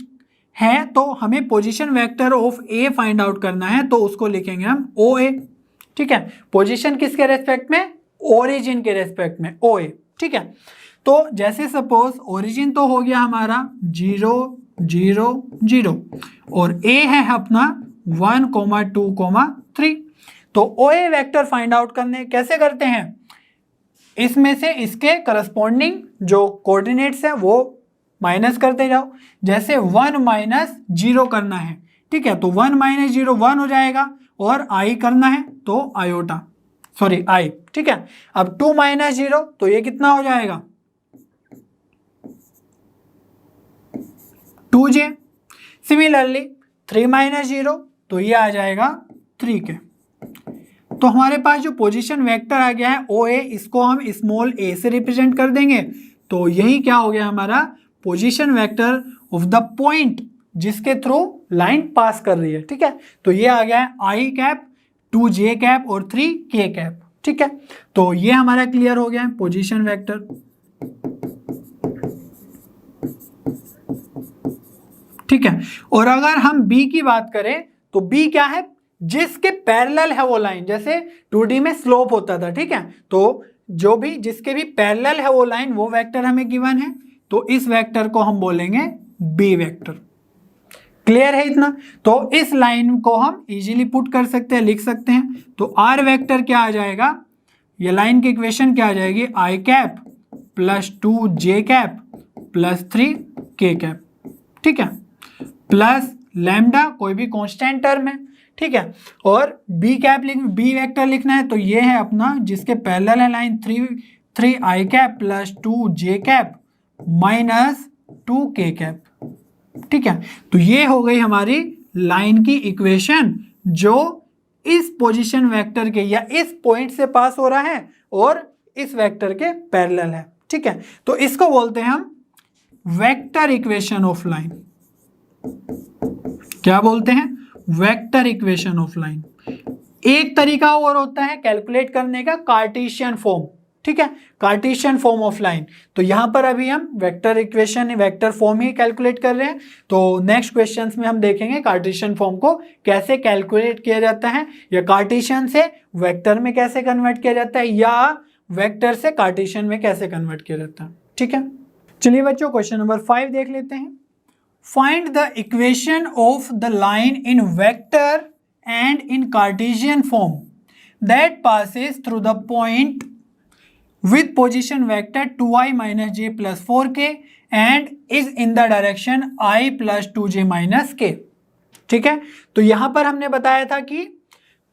[SPEAKER 1] है तो हमें position vector of A find out करना है, तो उसको लिखेंगे हम OA। ठीक है, पोजीशन किसके रेस्पेक्ट में, ओरिजिन के रेस्पेक्ट में OA। ठीक है, तो जैसे सपोज ओरिजिन तो हो गया हमारा 0 0 0 और A है अपना 1 2 3। तो OA वेक्टर फाइंड आउट करने कैसे करते हैं, इसमें से इसके करस्पॉन्डिंग जो कोऑर्डिनेट्स है वो माइनस करते जाओ। जैसे 1 - 0 करना है, ठीक है, तो 1 - 0 1 हो जाएगा और I करना है तो आयोटा, सॉरी I। ठीक है, अब 2 - 0 तो ये कितना हो जाएगा 2j। सिमिलरली 3 - 0 तो ये आ जाएगा 3k। तो हमारे पास जो पोजीशन वेक्टर आ गया है OA, इसको हम स्मॉल a से रिप्रेजेंट कर देंगे। तो यही क्या हो गया हमारा position vector of the point जिसके थ्रू लाइन पास कर रही है। ठीक है, तो ये आ गया है I कैप 2j कैप और 3k कैप। ठीक है, तो ये हमारा क्लियर हो गया है पोजीशन वेक्टर। ठीक है, और अगर हम B की बात करें तो B क्या है, जिसके पैरेलल है वो लाइन। जैसे 2D में स्लोप होता था, ठीक है, तो जो भी जिसके भी पैरेलल है वो लाइन, वो वेक्टर हमें गिवन है, तो इस वेक्टर को हम बोलेंगे B वेक्टर। क्लियर है इतना। तो इस लाइन को हम इजीली पुट कर सकते हैं, लिख सकते हैं। तो R वेक्टर क्या आ जाएगा, ये लाइन की इक्वेशन क्या आ जाएगी, I cap plus 2j cap plus 3k cap. ठीक है, प्लस लैम्डा कोई भी कांस्टेंट टर्म है। ठीक है, और B वेक्टर लिखना है तो ये है अपना जिसके पैरेलल है line 3i cap plus 2j cap minus 2k cap. ठीक है, तो ये हो गई हमारी लाइन की इक्वेशन जो इस पोजीशन वेक्टर के या इस पॉइंट से पास हो रहा है और इस वेक्टर के पैरेलल है। ठीक है, तो इसको बोलते हैं हम वेक्टर इक्वेशन ऑफ लाइन। क्या बोलते हैं? Vector equation of line. एक तरीका और होता है कैलकुलेट करने का, कार्टेशियन फॉर्म। ठीक है, कार्टेशियन फॉर्म ऑफ लाइन। तो यहां पर अभी हम वेक्टर इक्वेशन, वेक्टर फॉर्म ही कैलकुलेट कर रहे हैं। तो नेक्स्ट क्वेश्चंस में हम देखेंगे कार्टेशियन फॉर्म को कैसे कैलकुलेट किया जाता है, या कार्टेशियन से वेक्टर में कैसे कन्वर्ट किया जाता है, या वेक्टर से कार्टेशियन में कैसे कन्वर्ट किया जाता है। ठीक है, चलिए बच्चों क्वेश्चन नंबर 5 देख लेते हैं। Find the equation of the line in vector and in Cartesian form that passes through the point with position vector 2i minus j plus 4k and is in the direction i plus 2j minus k। ठीक है, तो यहां पर हमने बताया था कि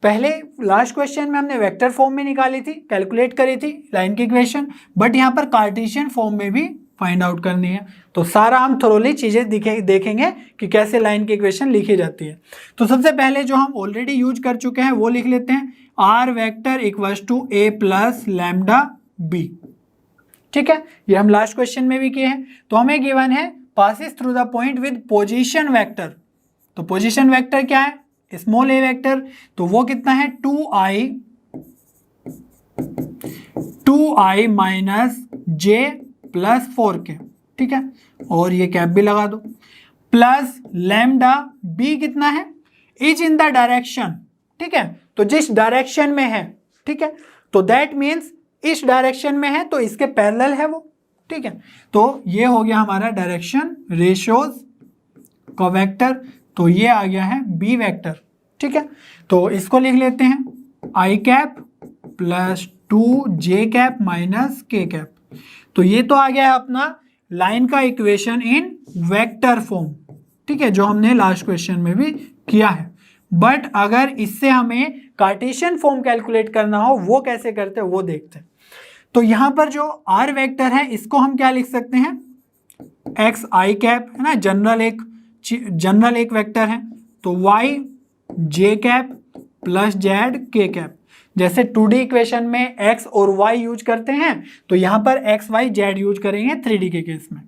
[SPEAKER 1] पहले लास्ट क्वेश्चन में हमने वेक्टर फॉर्म में निकाली थी, कैलकुलेट करी थी लाइन की इक्वेशन, बट यहां पर कार्टेशियन फॉर्म में भी फाइंड आउट करनी है। तो सारा हम थोरोली चीजें देखेंगे कि कैसे लाइन की इक्वेशन लिखी जाती है। तो सबसे पहले जो हम ऑलरेडी यूज कर चुके हैं वो लिख लेते हैं, R vector equals to A plus lambda B. ठीक है, ये हम लास्ट क्वेश्चन में भी किए हैं। तो हमें गिवन है passes through the point with position vector. तो पोजीशन वेक्टर क्या है? स्मॉल ए वेक्टर। तो वो कितना है? 2i माइनस जे प्लस 4k। ठीक है, और ये कैप भी लगा दो, प्लस लैम्डा बी कितना है? Is in the direction. ठीक है, तो जिस डायरेक्शन में है, ठीक है, तो दैट मीन्स इस डायरेक्शन में है तो इसके पैरेलल है वो। ठीक है, तो ये हो गया हमारा डायरेक्शन रेशियोज का वेक्टर। तो ये आ गया है बी वेक्टर। ठीक है, तो इसको लिख लेते हैं i cap plus 2j cap minus k cap. तो ये तो आ गया है अपना लाइन का इक्वेशन इन वेक्टर फॉर्म। ठीक है, जो हमने लास्ट क्वेश्चन में भी किया है। बट अगर इससे हमें कार्टेशियन फॉर्म कैलकुलेट करना हो वो कैसे करते हैं वो देखते हैं। तो यहां पर जो आर वेक्टर है इसको हम क्या लिख सकते हैं? एक्स आई कैप है ना, जनरल एक वेक्टर है। तो वाई जे कैप प्लस जेड के कैप। जैसे 2D इक्वेशन में एक्स और वाई यूज करते हैं तो यहां पर एक्स वाई जेड यूज करेंगे 3D के केस में।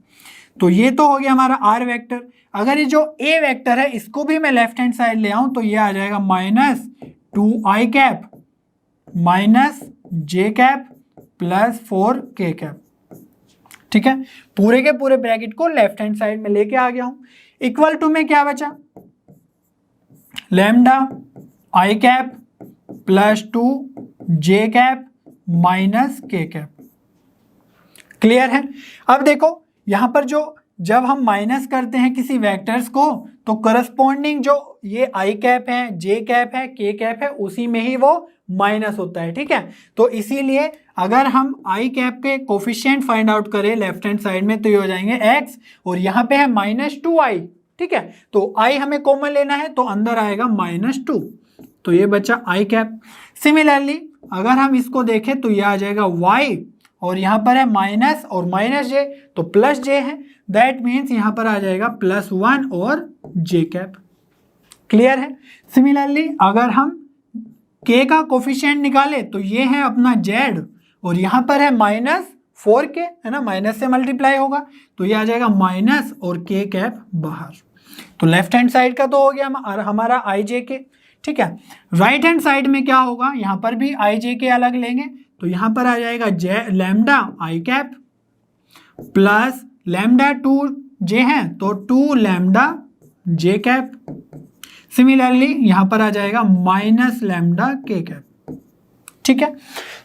[SPEAKER 1] तो ये तो हो गया हमारा आर वेक्टर। अगर ये जो ए वेक्टर है इसको भी मैं लेफ्ट हैंड साइड ले आऊं तो ये आ जाएगा माइनस 2i कैप माइनस जे कैप प्लस 4k कैप। ठीक है, पूरे के पूरे ब्रैकेट को लेफ्ट हैंड साइड में लेके आ गया हूं। इक्वल टू में क्या बचा? Lambda i cap plus 2j cap minus k cap. Clear है? अब देखो यहां पर जब हम माइनस करते हैं किसी वेक्टर्स को तो करस्पॉन्डिंग जो ये आई कैप है, जे कैप है, के कैप है, उसी में ही वो माइनस होता है। ठीक है, तो इसीलिए अगर हम आई कैप के कोफिशिएंट फाइंड आउट करें लेफ्ट हैंड साइड में तो ये हो जाएंगे x, और यहाँ पे है माइनस 2i। ठीक है, तो i हमें कॉमन लेना है तो अंदर आएगा -2, तो ये बचा आई कैप। सिमिलरली अगर हम इसको देखें तो ये आ जाएगा y, और यहाँ पर है माइनस और माइनस जे तो प्लस जे है, दैट मीन्स यहाँ पर आ जाएगा +1 और जे कैप। क्लियर है? सिमिलरली अगर हम k का कोफिशिएंट निकाले तो ये है अपना z, और यहाँ पर है -4k है ना, माइनस से मल्टीप्लाई होगा तो ये आ जाएगा माइनस और k कैप बाहर। तो लेफ्ट हैंड साइड का तो हो गया हमारा आई जे के। ठीक है, राइट हैंड साइड में क्या होगा? यहाँ पर भी आई जे के अलग लेंगे तो यहाँ पर आ जाएगा lambda i cap plus lambda 2j है तो 2 लैम्डा जे कैप। सिमिलरली यहाँ पर आ जाएगा माइनस लैम्डा के कैप। ठीक है,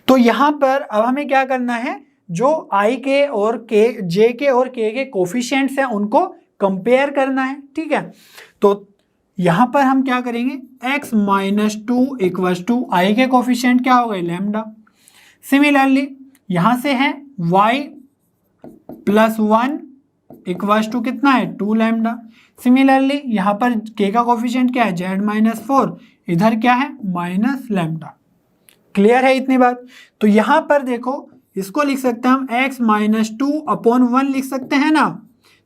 [SPEAKER 1] तो यहाँ पर अब हमें क्या करना है? जो आई के और के, जे के और के कोफिशिएंट्स हैं उनको कंपेयर करना है। ठीक है, तो यहाँ पर हम क्या करेंगे? x -2 इक्वल्स टू आई के कोफिशिएंट क्या हो गए? लैम्डा। सिमिलरली यहाँ से है y +1 इक्वल्स टू कितना है? 2 लैम्डा। सिमिलरली यहाँ पर k का कोफिशिएंट क्या है? z -4, इधर क्या है? Minus lambda. क्लियर है इतनी बात? तो यहाँ पर देखो इसको लिख सकते हैं हम x -2/1 लिख सकते हैं ना,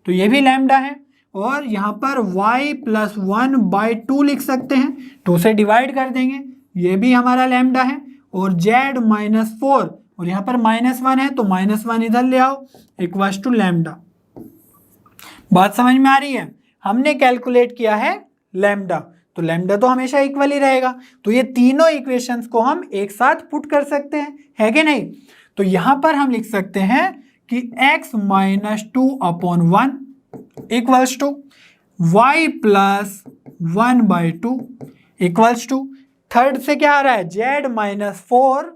[SPEAKER 1] तो ये भी लैम्डा है, और यहाँ पर y +1/2 लिख सकते हैं, 2 से डिवाइड कर देंगे, ये भी हमारा लैम्डा है, और z -4 और यहाँ पर -1 है तो -1 इधर ले आओ, इक्वल्स टू लैम्डा। बात समझ में आ रही है? हमने कैलकुलेट किया है लैम्डा, तो लैम्डा तो हमेशा इक्वल ही रहेगा, तो ये तीनों इक्वेशंस को हम एक साथ पुट कर सकते हैं, है कि नहीं? तो यहां पर हम लिख सकते हैं कि x -2/1 equals to y + 1/2 equals to, third से क्या आ रहा है, z -4/-1,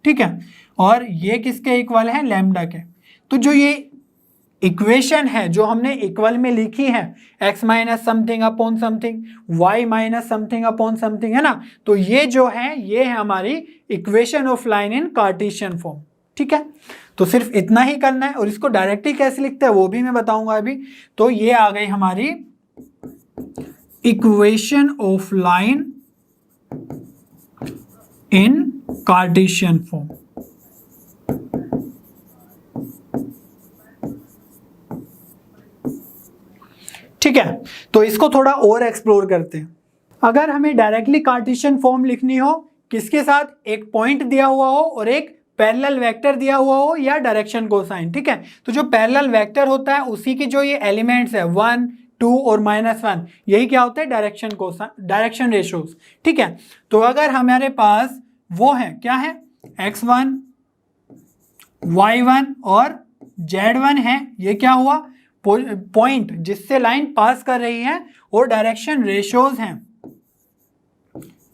[SPEAKER 1] ठीक है, और ये किसके इक्वल है, लैम्डा के। तो जो ये इक्वेशन है जो हमने इक्वल में लिखी है, x minus something upon something, y minus something upon something, है ना, तो ये जो है ये है हमारी equation of line in Cartesian form, ठीक है। तो सिर्फ इतना ही करना है, और इसको डायरेक्टली कैसे लिखते हैं वो भी मैं बताऊंगा अभी। तो ये आ गई हमारी equation of line in Cartesian form. ठीक है, तो इसको थोड़ा और एक्सप्लोर करते हैं। अगर हमें डायरेक्टली कार्टेशियन फॉर्म लिखनी हो, किसके साथ, एक पॉइंट दिया हुआ हो और एक पैरेलल वेक्टर दिया हुआ हो या डायरेक्शन कोसाइन, ठीक है। तो जो पैरेलल वेक्टर होता है उसी की जो ये एलिमेंट्स है 1, 2 और -1, यही क्या होता है, डायरेक्शन कोसाइन, डायरेक्शन रेशियोज, ठीक है। तो अगर हमारे पास वो है, क्या है, x1, y1 और z1 है, ये क्या हुआ, पॉइंट जिससे लाइन पास कर रही है, और डायरेक्शन रेशियोज हैं,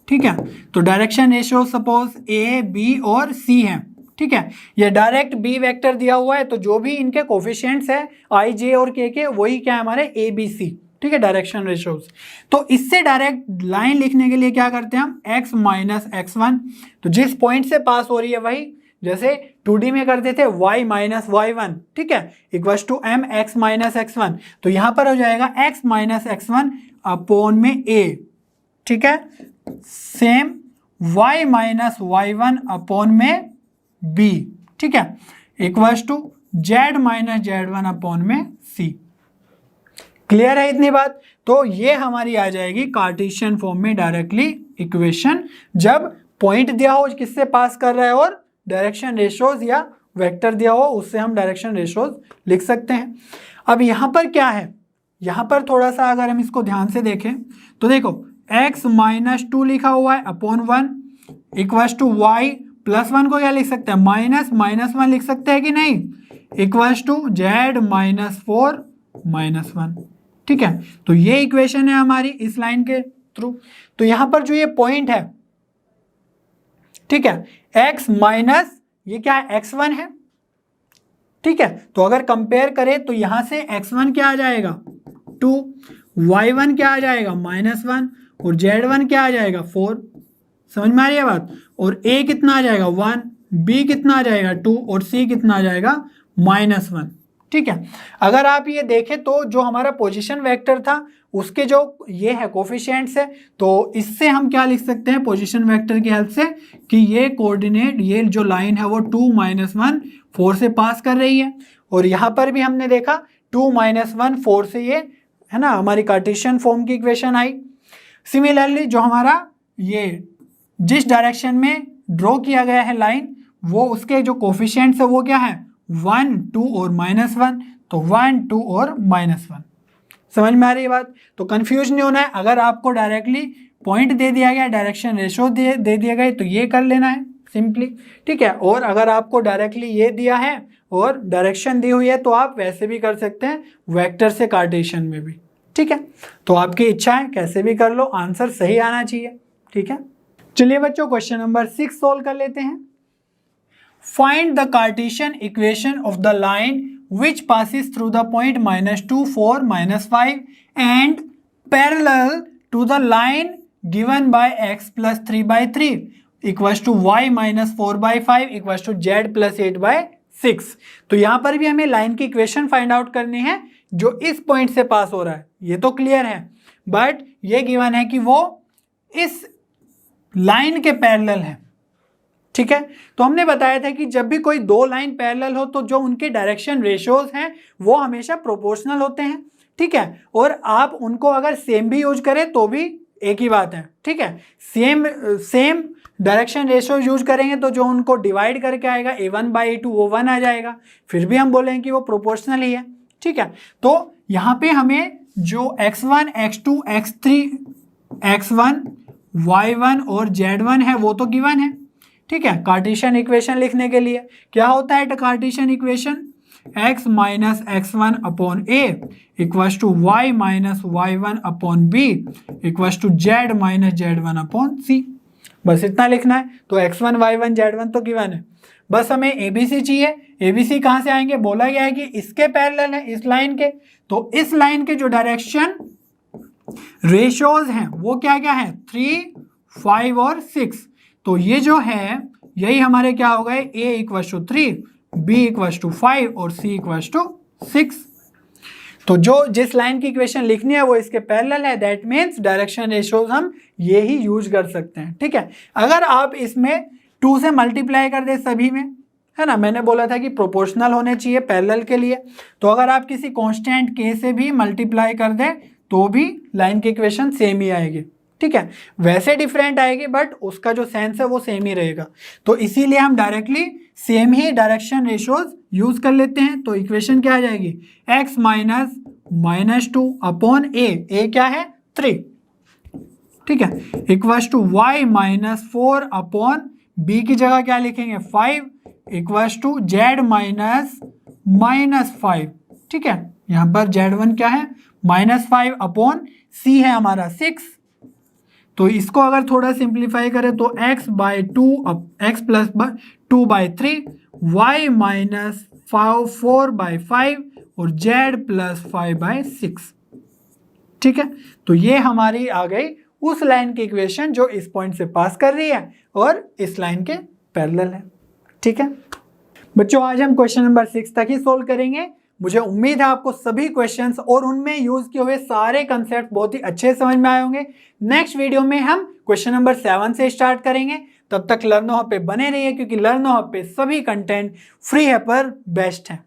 [SPEAKER 1] ठीक है। तो direction ratio suppose a, b और c हैं, ठीक है। ये डायरेक्ट b वेक्टर दिया हुआ है, तो जो भी इनके कोफिशिएंट्स है i, j और k के, वही क्या है हमारे a, b, c, ठीक है, डायरेक्शन रेशियोज। तो इससे डायरेक्ट लाइन लिखने के लिए क्या करते हैं हम, x - x1, तो जिस पॉइंट से पास हो रही है वही, जैसे 2D में करते थे y - y1, ठीक है, equals to m x - x1, तो यहां पर हो जाएगा x - x1 अपॉन में a, ठीक है, सेम y - y1 अपॉन में b, ठीक है, equals to z - z1 upon में c। क्लियर है इतनी बात? तो ये हमारी आ जाएगी कार्टेशियन फॉर्म में डायरेक्टली इक्वेशन, जब पॉइंट दिया हो किससे पास कर रहा है, और डायरेक्शन रेशियोज या वेक्टर दिया हो उससे हम डायरेक्शन रेशियोज लिख सकते हैं। अब यहाँ पर क्या है, यहाँ पर थोड़ा सा अगर हम इसको ध्यान से देखें तो देखो x - 2 लिखा हुआ है अपॉन 1 इक्वल्स टू y +1 को क्या लिख सकते हैं, -1 लिख सकते हैं कि नहीं, इक्वल्स टू z -4 -1, ठीक है। तो ये इक्वेशन है हमारी इस लाइन के थ्रू। तो यहाँ पर जो ये पॉइंट है, ठीक है, x माइनस ये क्या है, x1 है, ठीक है। तो अगर कंपेयर करें तो यहां से x1 क्या आ जाएगा 2, y1 क्या आ जाएगा -1 और z1 क्या आ जाएगा 4। समझ में आ रही है बात? और a कितना आ जाएगा 1, b कितना आ जाएगा 2 और c कितना आ जाएगा -1, ठीक है। अगर आप ये देखें तो जो हमारा पोजीशन वेक्टर था उसके जो ये है कोफिशिएंट्स है, तो इससे हम क्या लिख सकते हैं पोजीशन वेक्टर की हेल्प से कि ये कोऑर्डिनेट, ये जो लाइन है वो 2 - 1 4 से पास कर रही है, और यहाँ पर भी हमने देखा 2 - 1 4 से ये है ना हमारी कार्टेशियन फॉर्म की इक्वेशन आई। सिमिलरली जो हमारा ये जिस डायरेक्शन में ड्रॉ किया गया है लाइन, वो उसके जो कोफिशिएंट्स है वो क्या है 1, 2 और -1, तो 1, 2 और -1। समझ में आ रही है बात? तो कंफ्यूज नहीं होना है। अगर आपको डायरेक्टली पॉइंट दे दिया गया, डायरेक्शन रेशियो दे दिया गया, तो ये कर लेना है सिंपली, ठीक है। और अगर आपको डायरेक्टली ये दिया है और डायरेक्शन दी हुई है तो आप वैसे भी कर सकते हैं, वेक्टर से कार्टेशियन में भी, ठीक है। तो आपकी इच्छा है, कैसे भी कर लो, आंसर सही आना चाहिए, ठीक है। चलिए बच्चों क्वेश्चन नंबर 6 सोल्व कर लेते हैं। Find the Cartesian equation of the line which passes through the point -2, 4, -5 and parallel to the line given by x plus 3/3 equals to y - 4/5 equals to z plus 8/6। तो यहां पर भी हमें line की equation find out करनी है जो इस पॉइंट से पास हो रहा है, ये तो क्लियर है, बट ये गिवन है कि वो इस लाइन के पैरेलल है, ठीक है। तो हमने बताया था कि जब भी कोई दो लाइन पैरेलल हो तो जो उनके डायरेक्शन रेशियोज हैं वो हमेशा प्रोपोर्शनल होते हैं, ठीक है, और आप उनको अगर सेम भी यूज करें तो भी एक ही बात है, ठीक है। सेम डायरेक्शन रेशियो यूज करेंगे तो जो उनको डिवाइड करके आएगा a1/a2 वो 1 आ जाएगा, फिर भी हम बोलेंगे कि वो प्रोपोर्शनल ही है, ठीक है। तो यहाँ पे हमें जो x1, x2, x3, x1, y1 और z1 है वो तो गिवन है, ठीक है। कार्टेशियन इक्वेशन लिखने के लिए क्या होता है Cartesian equation, x minus x1 upon a equals to y minus y1 upon b equals to z minus z1 upon c। बस इतना लिखना है। तो x1, y1, z1 तो गिवन है, बस हमें abc चाहिए। abc कहाँ से आएंगे, बोला गया है कि इसके पैरेलल है, इस लाइन के। तो इस लाइन के जो डायरेक्शन रेशियोज हैं वो क्या क्या है, 3, 5 और 6। तो ये जो है यही हमारे क्या हो गए, a equals to 3, b equals to 5 और c इक्वल्स टू 6। तो जो जिस लाइन की इक्वेशन लिखनी है वो इसके पैरेलल है, दैट मीन्स डायरेक्शन रेशियोज हम ये ही यूज कर सकते हैं, ठीक है। अगर आप इसमें 2 से मल्टीप्लाई कर दे सभी में, है ना, मैंने बोला था कि प्रोपोर्शनल होने चाहिए पैरेलल के लिए, तो अगर आप किसी कांस्टेंट k से भी मल्टीप्लाई कर दे तो भी लाइन की इक्वेशन सेम ही आएगी, ठीक है। वैसे डिफरेंट आएगी बट उसका जो सेंस है वो सेम ही रहेगा। तो इसीलिए हम डायरेक्टली सेम ही डायरेक्शन रेशियोज यूज कर लेते हैं। तो इक्वेशन क्या आ जाएगी, x माइनस -2 अपॉन a क्या है 3, ठीक है, equals to y minus 4 upon b की जगह क्या लिखेंगे 5 इक्वल्स टू z माइनस -5, ठीक है। यहाँ पर z1 क्या है -5 अपॉन c है हमारा 6। तो इसको अगर थोड़ा सिंप्लीफाई करें तो x/2 x plus 2/3 y minus 4/5 और z प्लस 5/6, ठीक है। तो ये हमारी आ गई उस लाइन की इक्वेशन जो इस पॉइंट से पास कर रही है और इस लाइन के पैरेलल है, ठीक है। बच्चों आज हम क्वेश्चन नंबर 6 तक ही सोल्व करेंगे। मुझे उम्मीद है आपको सभी क्वेश्चंस और उनमें यूज किए हुए सारे कंसेप्ट बहुत ही अच्छे समझ में आए होंगे। नेक्स्ट वीडियो में हम क्वेश्चन नंबर 7 से स्टार्ट करेंगे। तब तक लर्नो हब पे बने रहिए क्योंकि लर्नो हब पे सभी कंटेंट फ्री है पर बेस्ट है।